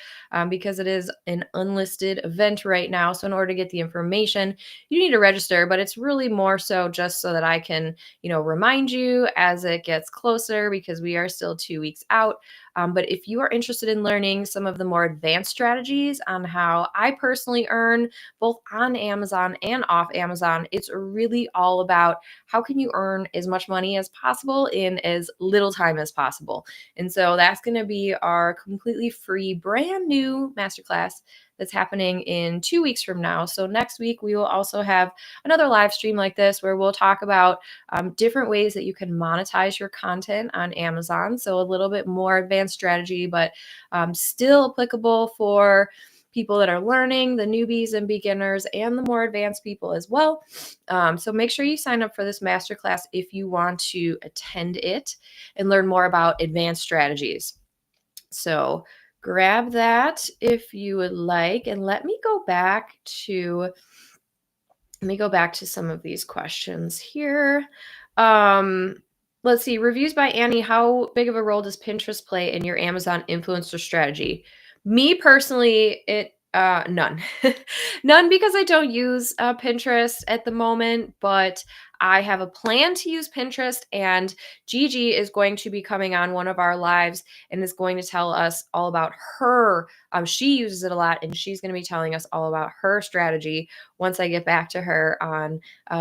because it is an unlisted event right now. So in order to get the information, you need to register, but it's really more so just so that I can, remind you as it gets closer, because we are still 2 weeks out. But if you are interested in learning some of the more advanced strategies on how I personally earn both on Amazon and off Amazon, it's really all about how can you earn as much money as possible in as little time as possible. And so that's going to be our completely free, brand new masterclass that's happening in 2 weeks from now. So next week, we will also have another live stream like this where we'll talk about different ways that you can monetize your content on Amazon. So a little bit more advanced strategy, but still applicable for people that are learning, the newbies and beginners, and the more advanced people as well. So make sure you sign up for this masterclass if you want to attend it and learn more about advanced strategies. So grab that if you would like. And let me go back to some of these questions here. Let's see. Reviews by Annie. How big of a role does Pinterest play in your Amazon influencer strategy? Me personally, none. None, because I don't use Pinterest at the moment, but I have a plan to use Pinterest, and Gigi is going to be coming on one of our lives and is going to tell us all about her. She uses it a lot, and she's going to be telling us all about her strategy once I get back to her on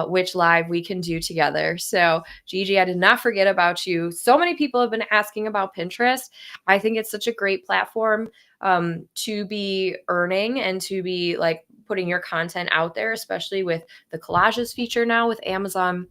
which live we can do together. So Gigi, I did not forget about you. So many people have been asking about Pinterest. I think it's such a great platform to be earning and to be like putting your content out there, especially with the collages feature now with Amazon.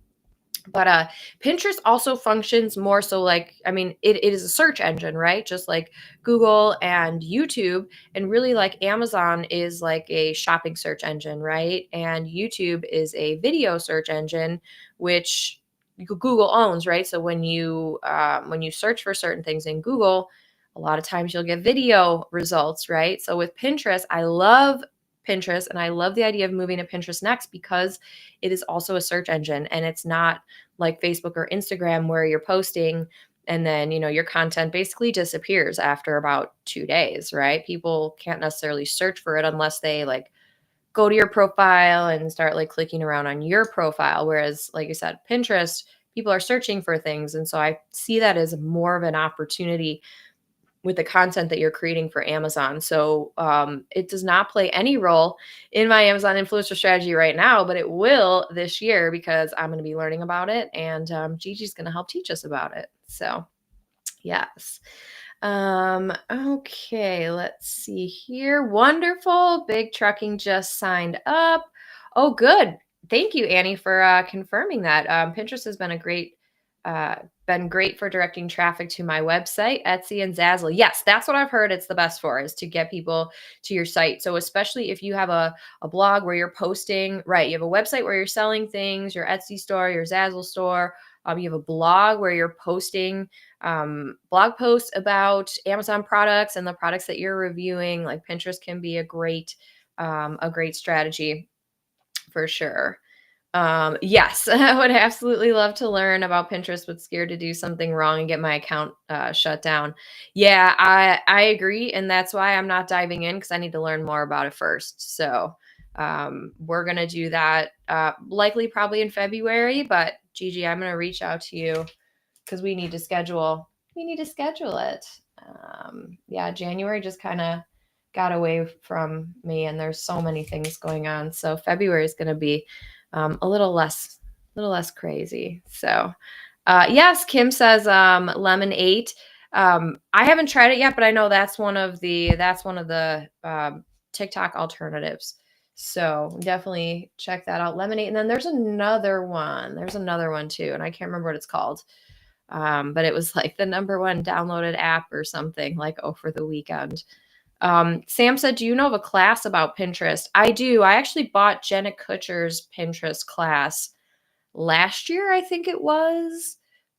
But Pinterest also functions more so like, it is a search engine, right? Just like Google and YouTube. And really, like, Amazon is like a shopping search engine, right? And YouTube is a video search engine, which Google owns, right? So when you search for certain things in Google, a lot of times you'll get video results, right? So with Pinterest, I love Pinterest, and I love the idea of moving to Pinterest next because it is also a search engine, and it's not like Facebook or Instagram where you're posting and then, your content basically disappears after about 2 days, right? People can't necessarily search for it unless they like go to your profile and start like clicking around on your profile. Whereas, like you said, Pinterest, people are searching for things. And so I see that as more of an opportunity with the content that you're creating for Amazon. So it does not play any role in my Amazon influencer strategy right now, but it will this year because I'm going to be learning about it, and Gigi's going to help teach us about it. So yes. Okay, let's see here. Wonderful. Big Trucking just signed up. Oh, good. Thank you, Annie, for confirming that. Pinterest has been great for directing traffic to my website, Etsy, and Zazzle. Yes, that's what I've heard it's the best for, is to get people to your site. So especially if you have a blog where you're posting, right, you have a website where you're selling things, your Etsy store, your Zazzle store, you have a blog where you're posting blog posts about Amazon products and the products that you're reviewing, like Pinterest can be a great strategy for sure. Yes, I would absolutely love to learn about Pinterest, but scared to do something wrong and get my account shut down. Yeah, I agree, and that's why I'm not diving in, because I need to learn more about it first. So we're gonna do that likely probably in February. But Gigi, I'm gonna reach out to you because we need to schedule. It. Yeah, January just kind of got away from me, and there's so many things going on. So February is going to be a little less crazy. So yes, Kim says lemon 8. I haven't tried it yet, but I know that's one of the TikTok alternatives. So definitely check that out. Lemonade. And then there's another one. There's another one too. And I can't remember what it's called. But it was like the number one downloaded app or something like over the weekend. Sam said, do you know of a class about Pinterest? I do. I actually bought Jenna Kutcher's Pinterest class last year, I think it was.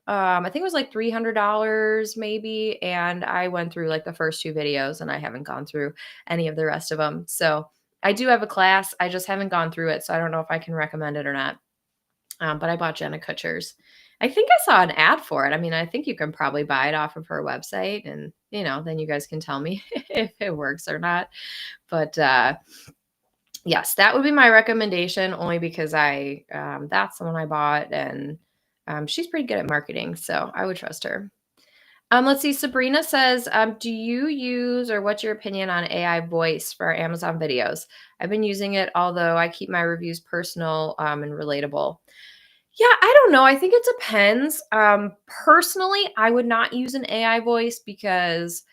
I think it was like $300 maybe. And I went through like the first two videos and I haven't gone through any of the rest of them. So I do have a class. I just haven't gone through it. So I don't know if I can recommend it or not. But I bought Jenna Kutcher's. I think I saw an ad for it. I mean, I think you can probably buy it off of her website and, then you guys can tell me if it works or not. But yes, that would be my recommendation only because that's the one I bought and she's pretty good at marketing. So I would trust her. Let's see. Sabrina says, do you use or what's your opinion on AI voice for our Amazon videos? I've been using it, although I keep my reviews personal and relatable. Yeah, I don't know. I think it depends. Personally, I would not use an AI voice because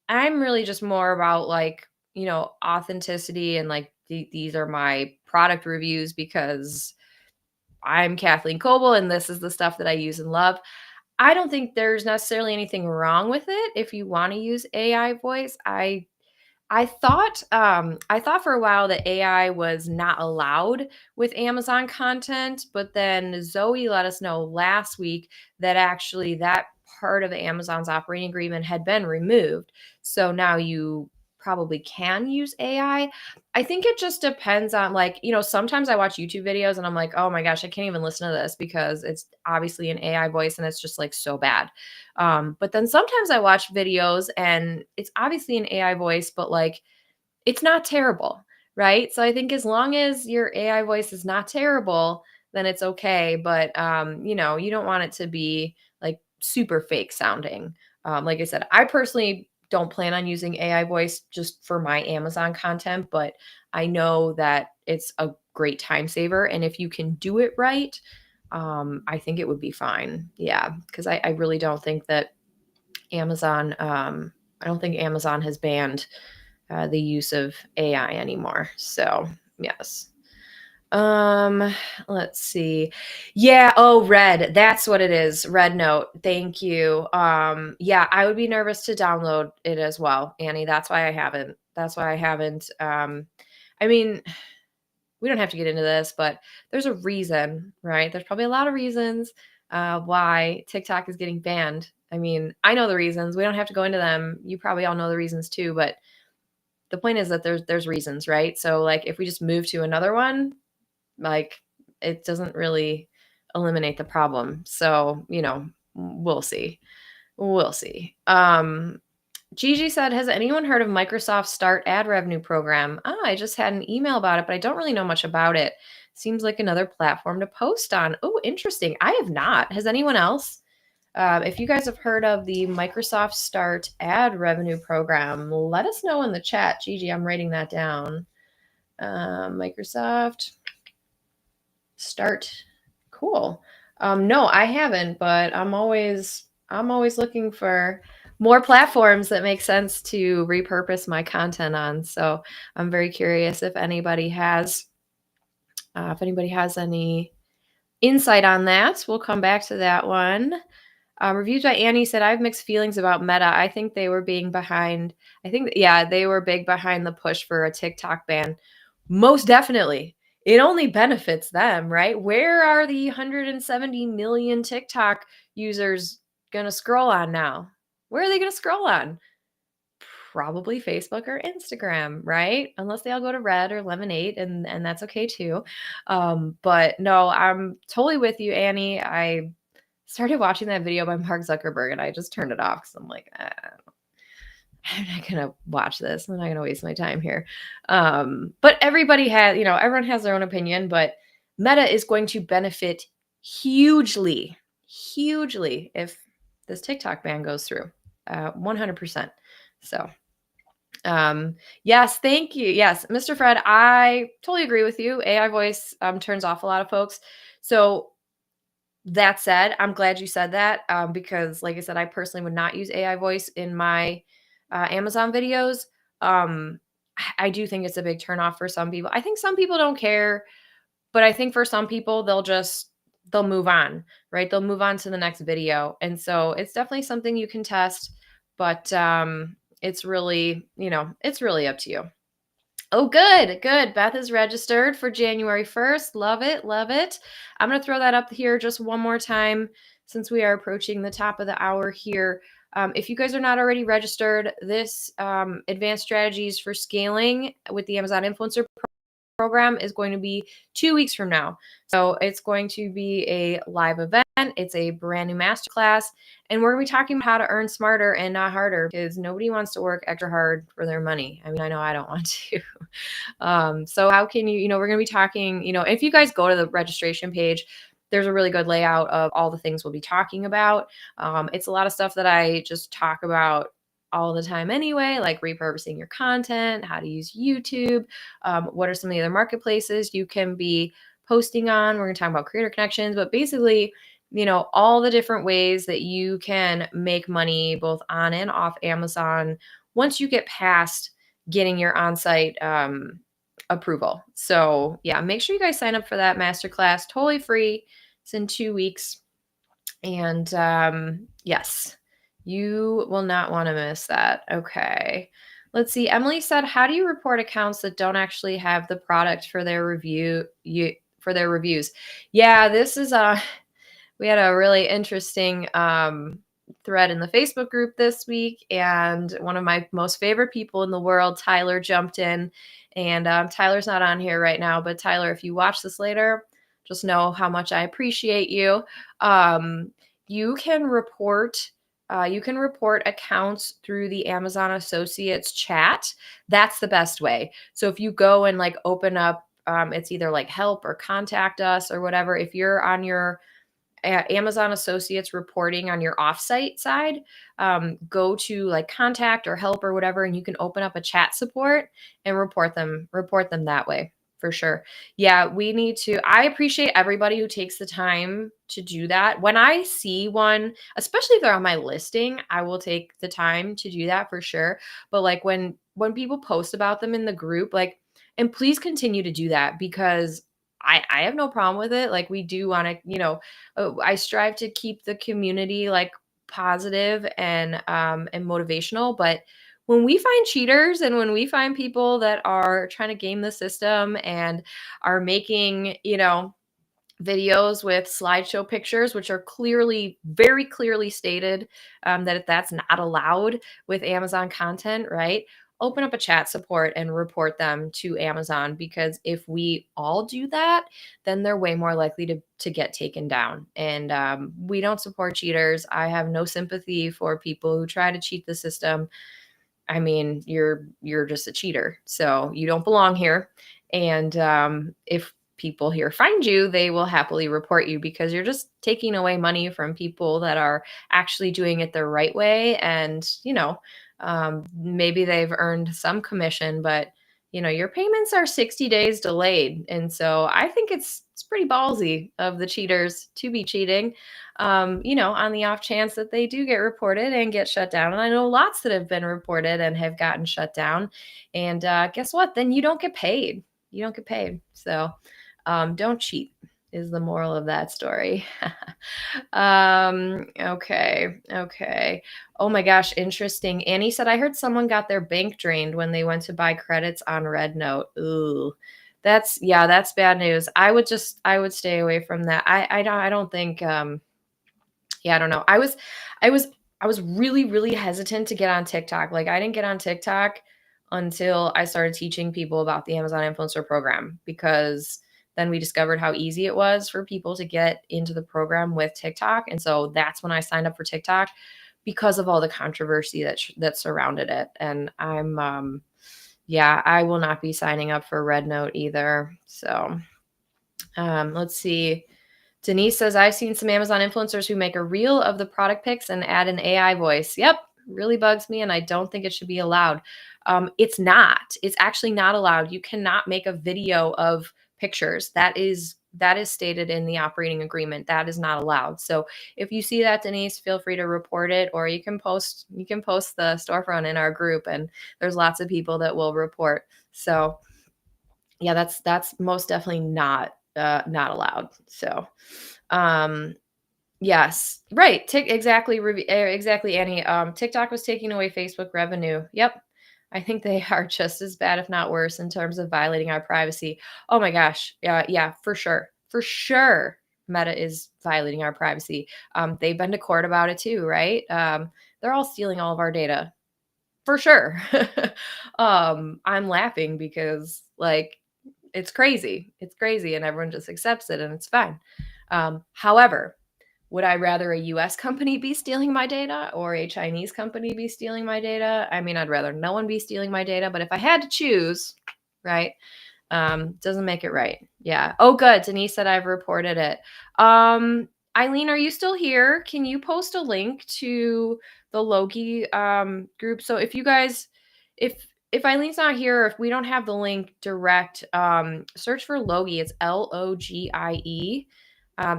I'm really just more about like, authenticity and like these are my product reviews because I'm Kathleen Coble and this is the stuff that I use and love. I don't think there's necessarily anything wrong with it if you want to use AI voice. I thought for a while that AI was not allowed with Amazon content, but then Zoe let us know last week that actually that part of Amazon's operating agreement had been removed. So now you probably can use AI. I think it just depends on like, sometimes I watch YouTube videos and I'm like, "Oh my gosh, I can't even listen to this because it's obviously an AI voice and it's just like so bad." But then sometimes I watch videos and it's obviously an AI voice, but like it's not terrible, right? So I think as long as your AI voice is not terrible, then it's okay. But you don't want it to be like super fake sounding. Like I said, I personally don't plan on using AI voice just for my Amazon content, but I know that it's a great time saver. And if you can do it right, I think it would be fine. Yeah. Cause I really don't think that Amazon, I don't think Amazon has banned the use of AI anymore. So, yes. Um, let's see. Yeah, oh, Red. That's what it is. Red Note. Thank you. Yeah, I would be nervous to download it as well, Annie. That's why I haven't. That's why I haven't. I mean, we don't have to get into this, but there's a reason, right? There's probably a lot of reasons why TikTok is getting banned. I mean, I know the reasons. We don't have to go into them. You probably all know the reasons too, but the point is that there's reasons, right? So like if we just move to another one, like it doesn't really eliminate the problem. So, we'll see. We'll see. Gigi said, has anyone heard of Microsoft Start ad revenue program? I just had an email about it, but I don't really know much about it. Seems like another platform to post on. Oh, interesting. I have not. Has anyone else? If you guys have heard of the Microsoft Start ad revenue program, let us know in the chat. Gigi, I'm writing that down. Microsoft Start. Cool. No, I haven't, but I'm always looking for more platforms that make sense to repurpose my content on. So I'm very curious if anybody has any insight on that. We'll come back to that one. Reviews by Annie said, I have mixed feelings about Meta. I think they were being behind. They were big behind the push for a TikTok ban. Most definitely. It only benefits them, right? Where are the 170 million TikTok users going to scroll on now? Where are they going to scroll on? Probably Facebook or Instagram, right? Unless they all go to Red or Lemonade, and that's okay too. But no, I'm totally with you, Annie. I started watching that video by Mark Zuckerberg and I just turned it off because I'm like, I'm not going to watch this. I'm not going to waste my time here. But everybody has, everyone has their own opinion, but Meta is going to benefit hugely, hugely if this TikTok ban goes through, 100%. So, yes, thank you. Yes, Mr. Fred, I totally agree with you. AI voice turns off a lot of folks. So that said, I'm glad you said that because, like I said, I personally would not use AI voice in my Amazon videos. I do think it's a big turnoff for some people. I think some people don't care, but I think for some people, they'll move on, right? They'll move on to the next video. And so it's definitely something you can test, but it's really, it's really up to you. Oh, good, good. Beth is registered for January 1st. Love it, love it. I'm going to throw that up here just one more time since we are approaching the top of the hour here. If you guys are not already registered, this advanced strategies for scaling with the Amazon Influencer program is going to be 2 weeks from now. So it's going to be a live event. It's a brand new masterclass. And we're going to be talking about how to earn smarter and not harder because nobody wants to work extra hard for their money. I mean, I know I don't want to. So how can we're going to be talking, if you guys go to the registration page, there's a really good layout of all the things we'll be talking about. It's a lot of stuff that I just talk about all the time anyway, like repurposing your content, how to use YouTube, what are some of the other marketplaces you can be posting on. We're going to talk about creator connections, but basically, all the different ways that you can make money both on and off Amazon once you get past getting your on-site approval. So yeah, make sure you guys sign up for that masterclass, totally free. It's in 2 weeks. And yes, you will not want to miss that. Okay. Let's see. Emily said, how do you report accounts that don't actually have the product for their for their reviews? Yeah, this is we had a really interesting thread in the Facebook group this week, and one of my most favorite people in the world, Tyler, jumped in. And Tyler's not on here right now, but Tyler, if you watch this later, just know how much I appreciate you. You can report accounts through the Amazon Associates chat. That's the best way. So if you go and like open up, it's either like help or contact us or whatever. If you're on your Amazon Associates reporting on your offsite side, go to like contact or help or whatever, and you can open up a chat support and report them that way. For sure. Yeah, I appreciate everybody who takes the time to do that. When I see one, especially if they're on my listing, I will take the time to do that for sure. But like when people post about them in the group, like, and please continue to do that because I have no problem with it. Like we do want to, I strive to keep the community like positive and motivational, but when we find cheaters and when we find people that are trying to game the system and are making, videos with slideshow pictures, which are clearly, very clearly stated that that's not allowed with Amazon content, right? Open up a chat support and report them to Amazon because if we all do that, then they're way more likely to get taken down. And we don't support cheaters. I have no sympathy for people who try to cheat the system. I mean, you're just a cheater, so you don't belong here. And if people here find you, they will happily report you because you're just taking away money from people that are actually doing it the right way. And maybe they've earned some commission, but your payments are 60 days delayed. And so I think it's pretty ballsy of the cheaters to be cheating, on the off chance that they do get reported and get shut down. And I know lots that have been reported and have gotten shut down. And guess what? Then you don't get paid. You don't get paid. So don't cheat is the moral of that story. Okay. Oh my gosh, interesting. Annie said, I heard someone got their bank drained when they went to buy credits on Rednote. Ooh, that's bad news. I would stay away from that. I don't think, I don't know. I was really, really hesitant to get on TikTok. Like I didn't get on TikTok until I started teaching people about the Amazon Influencer program because then we discovered how easy it was for people to get into the program with TikTok. And so that's when I signed up for TikTok because of all the controversy that surrounded it. And I will not be signing up for Rednote either. So let's see. Denise says, I've seen some Amazon influencers who make a reel of the product pics and add an AI voice. Yep, really bugs me. And I don't think it should be allowed. It's actually not allowed. You cannot make a video of pictures. That is that is stated in the operating agreement. That is not allowed. So if you see that, Denise, feel free to report it, or you can post the storefront in our group, and there's lots of people that will report. So yeah, that's most definitely not allowed. So yes, right. Exactly, exactly, Annie. TikTok was taking away Facebook revenue. Yep. I think they are just as bad, if not worse, in terms of violating our privacy. Oh my gosh. Yeah, for sure. For sure. Meta is violating our privacy. They've been to court about it too, right? They're all stealing all of our data. For sure. I'm laughing because like it's crazy. It's crazy and everyone just accepts it and it's fine. However, would I rather a US company be stealing my data or a Chinese company be stealing my data? I mean, I'd rather no one be stealing my data, but if I had to choose, right? Doesn't make it right. Yeah. Oh, good. Denise said I've reported it. Eileen, are you still here? Can you post a link to the Logi group? So if you guys, if Eileen's not here, or if we don't have the link direct, search for Logie. It's Logie.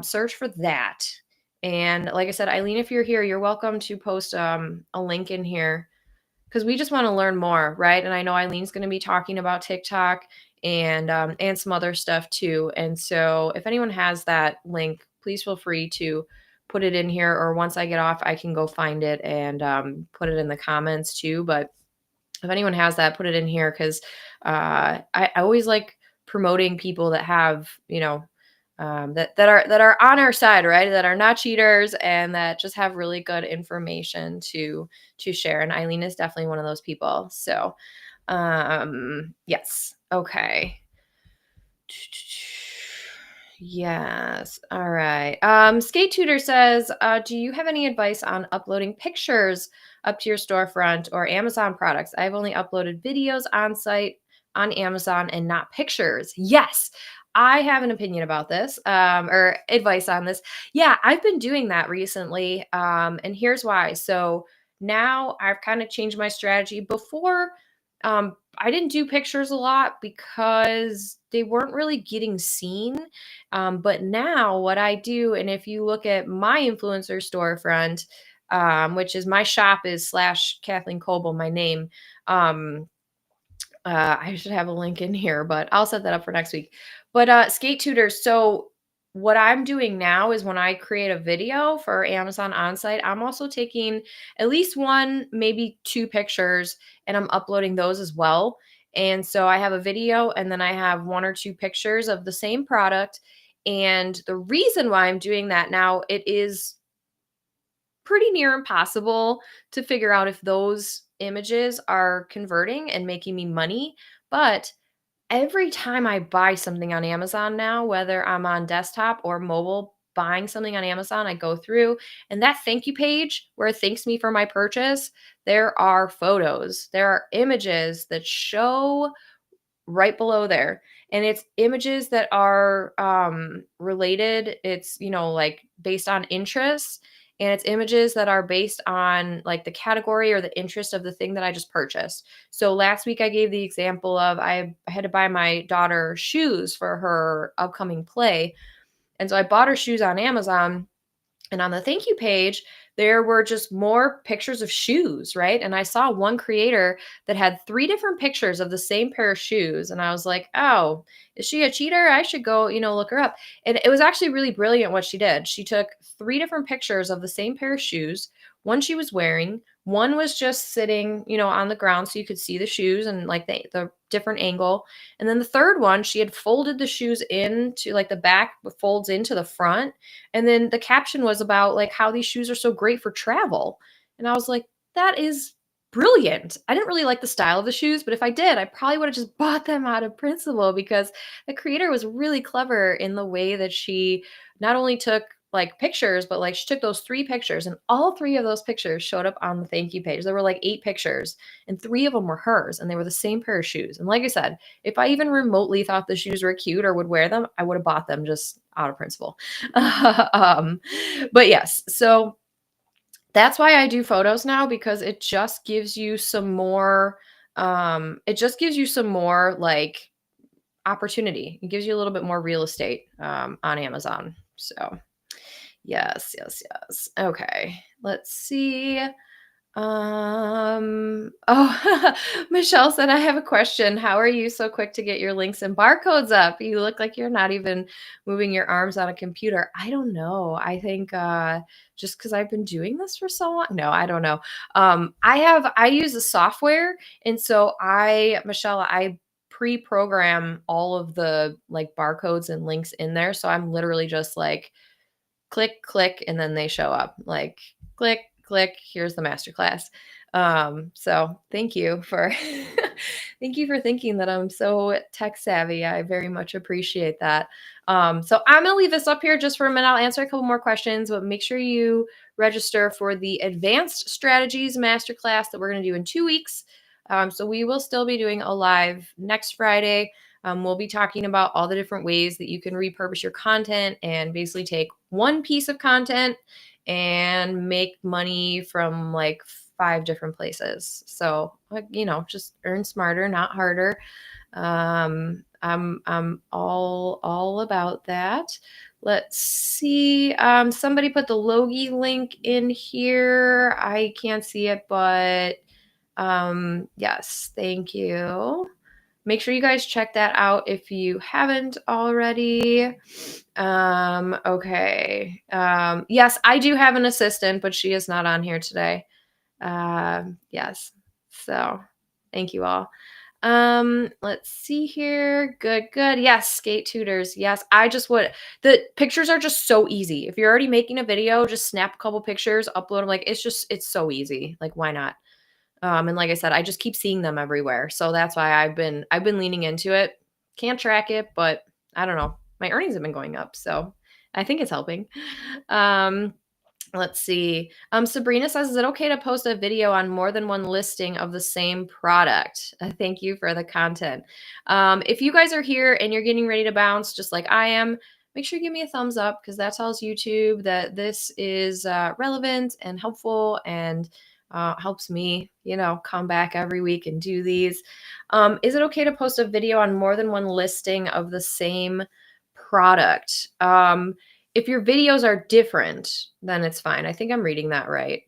Search for that. And like I said, Eileen, if you're here, you're welcome to post a link in here because we just want to learn more, right? And I know Eileen's going to be talking about TikTok and some other stuff too. And so if anyone has that link, please feel free to put it in here. Or once I get off, I can go find it and put it in the comments too. But if anyone has that, put it in here because I always like promoting people that have, that are on our side, right? That are not cheaters and that just have really good information to share. And Eileen is definitely one of those people. So, yes, okay. Yes. All right. Skate Tutor says, do you have any advice on uploading pictures up to your storefront or Amazon products? I've only uploaded videos on site on Amazon and not pictures. Yes. I have an opinion about this, or advice on this. Yeah, I've been doing that recently. And here's why. So now I've kind of changed my strategy. Before, I didn't do pictures a lot because they weren't really getting seen. But now what I do, and if you look at my influencer storefront, which is my shop is slash Kathleen Coble, my name. I should have a link in here, but I'll set that up for next week. But Skate Tutors. So what I'm doing now is when I create a video for Amazon Onsite, I'm also taking at least one, maybe two pictures, and I'm uploading those as well. And so I have a video and then I have one or two pictures of the same product. And the reason why I'm doing that now, it is pretty near impossible to figure out if those images are converting and making me money. But every time I buy something on Amazon now, whether I'm on desktop or mobile buying something on Amazon, I go through and that thank you page where it thanks me for my purchase, there are photos, there are images that show right below there. And it's images that are related. It's, like based on interests. And it's images that are based on like the category or the interest of the thing that I just purchased. So last week I gave the example of I had to buy my daughter shoes for her upcoming play. And so I bought her shoes on Amazon. And on the thank you page, there were just more pictures of shoes, right? And I saw one creator that had three different pictures of the same pair of shoes. And I was like, oh, is she a cheater? I should go, look her up. And it was actually really brilliant what she did. She took three different pictures of the same pair of shoes. One she was wearing, one was just sitting, on the ground so you could see the shoes and like the different angle. And then the third one, she had folded the shoes into like the back folds into the front. And then the caption was about like how these shoes are so great for travel. And I was like, that is brilliant. I didn't really like the style of the shoes, but if I did, I probably would have just bought them out of principle because the creator was really clever in the way that she not only took like pictures, but like she took those three pictures and all three of those pictures showed up on the thank you page. There were like 8 pictures and 3 of them were hers and they were the same pair of shoes. And like I said, if I even remotely thought the shoes were cute or would wear them, I would have bought them just out of principle. But yes, so that's why I do photos now because it just gives you some more like opportunity. It gives you a little bit more real estate on Amazon. So yes, yes, yes. Okay, let's see. Oh, Michelle said, I have a question. How are you so quick to get your links and barcodes up? You look like you're not even moving your arms on a computer. I don't know. I think just because I've been doing this for so long. No, I don't know. I use a software, and so Michelle, I pre-program all of the like barcodes and links in there. So I'm literally just like click, click, and then they show up. Like click, click, here's the masterclass. So thank you for thank you for thinking that I'm so tech savvy. I very much appreciate that. So I'm gonna leave this up here just for a minute. I'll answer a couple more questions, but make sure you register for the advanced strategies masterclass that we're gonna do in 2 weeks. So we will still be doing a live next Friday. We'll be talking about all the different ways that you can repurpose your content and basically take one piece of content and make money from like 5 different places. So, just earn smarter, not harder. I'm all about that. Let's see. Somebody put the Logi link in here. I can't see it, but yes, thank you. Make sure you guys check that out if you haven't already. Okay. Yes, I do have an assistant, but she is not on here today. Yes. So thank you all. Let's see here. Good, good. Yes, skate tutors. Yes, the pictures are just so easy. If you're already making a video, just snap a couple pictures, upload them. Like it's so easy. Like, why not? And like I said, I just keep seeing them everywhere. So that's why I've been leaning into it. Can't track it, but I don't know. My earnings have been going up, so I think it's helping. Um, let's see. Sabrina says, is it okay to post a video on more than one listing of the same product? Thank you for the content. If you guys are here and you're getting ready to bounce, just like I am, make sure you give me a thumbs up because that tells YouTube that this is relevant and helpful and helps me, come back every week and do these. Is it okay to post a video on more than one listing of the same product? If your videos are different, then it's fine. I think I'm reading that right.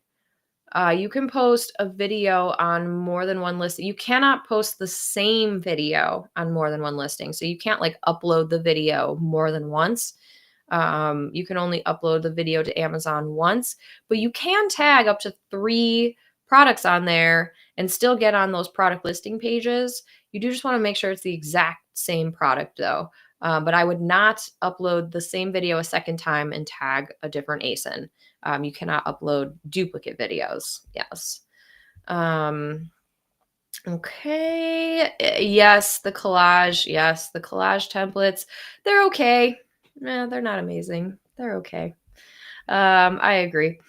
You can post a video on more than one listing. You cannot post the same video on more than one listing. So you can't like upload the video more than once. You can only upload the video to Amazon once, but you can tag up to 3 products on there and still get on those product listing pages. You do just want to make sure it's the exact same product though. But I would not upload the same video a second time and tag a different ASIN. You cannot upload duplicate videos. Yes. Okay. Yes, the collage. Yes, the collage templates. They're okay. They're not amazing. They're okay. I agree.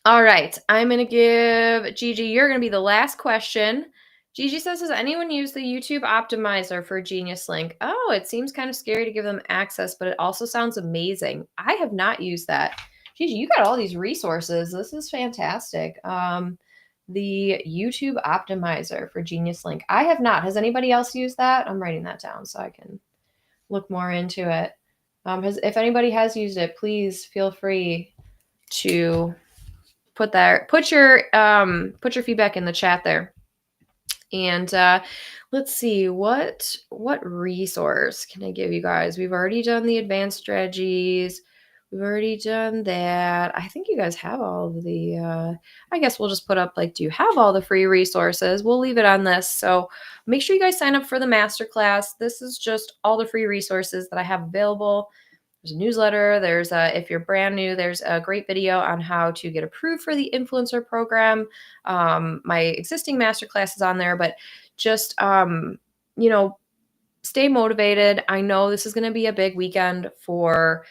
All right. I'm going to give Gigi, you're going to be the last question. Gigi says, has anyone used the YouTube optimizer for Genius Link? Oh, it seems kind of scary to give them access, but it also sounds amazing. I have not used that. Gigi, you got all these resources. This is fantastic. The YouTube optimizer for Genius Link. I have not. Has anybody else used that? I'm writing that down so I can look more into it. If anybody has used it, please feel free to put your feedback in the chat there. And let's see, what resource can I give you guys? We've already done the advanced strategies. We've already done that. I think you guys have all of the, I guess we'll just put up like, do you have all the free resources? We'll leave it on this. So make sure you guys sign up for the masterclass. This is just all the free resources that I have available. There's a newsletter. If you're brand new, there's a great video on how to get approved for the influencer program. My existing masterclass is on there, but just, stay motivated. I know this is going to be a big weekend for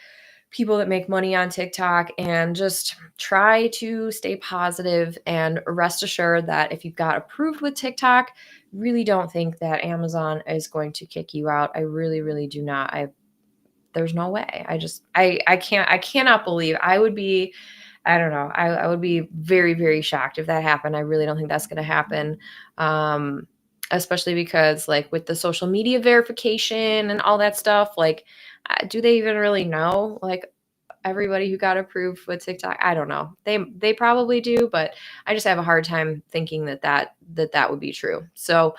people that make money on TikTok, and just try to stay positive and rest assured that if you've got approved with TikTok, really don't think that Amazon is going to kick you out. I really, really do not. There's no way. I cannot believe. I would be, I don't know. I would be very, very shocked if that happened. I really don't think that's going to happen. especially because like with the social media verification and all that stuff, like, do they even really know like everybody who got approved with TikTok? I don't know. They probably do, but I just have a hard time thinking that would be true. So,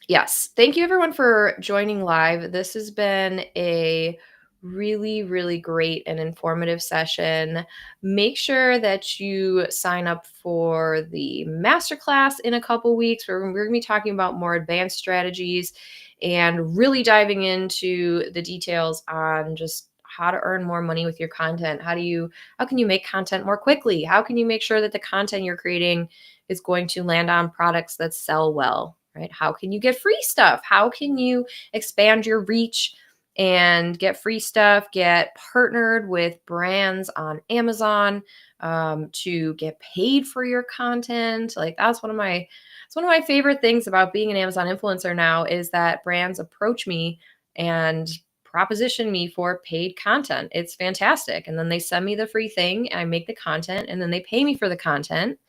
yes, thank you everyone for joining live. This has been a really, really great and informative session. Make sure that you sign up for the masterclass in a couple weeks where we're going to be talking about more advanced strategies and really diving into the details on just how to earn more money with your content. How can you make content more quickly? How can you make sure that the content you're creating is going to land on products that sell well, right? How can you get free stuff? How can you expand your reach and get free stuff, get partnered with brands on Amazon, to get paid for your content? Like it's one of my favorite things about being an Amazon influencer now is that brands approach me and proposition me for paid content. It's fantastic. And then they send me the free thing and I make the content and then they pay me for the content,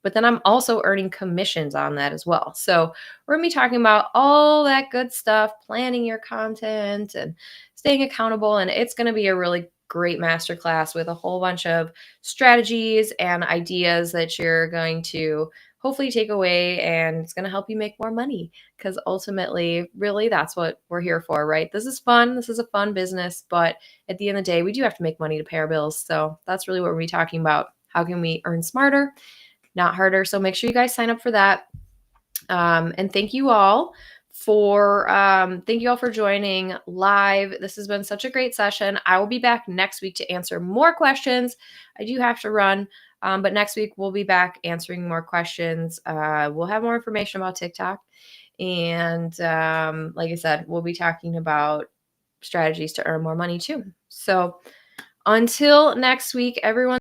but then I'm also earning commissions on that as well. So we're going to be talking about all that good stuff, planning your content and staying accountable. And it's going to be a really great masterclass with a whole bunch of strategies and ideas that you're going to hopefully take away, and it's going to help you make more money because ultimately, really, that's what we're here for, right? This is fun. This is a fun business, but at the end of the day, we do have to make money to pay our bills. So that's really what we're going to be talking about. How can we earn smarter, not harder? So make sure you guys sign up for that. And thank you all for joining live. This has been such a great session. I will be back next week to answer more questions. I do have to run, but next week we'll be back answering more questions. We'll have more information about TikTok. And like I said, we'll be talking about strategies to earn more money too. So until next week, everyone.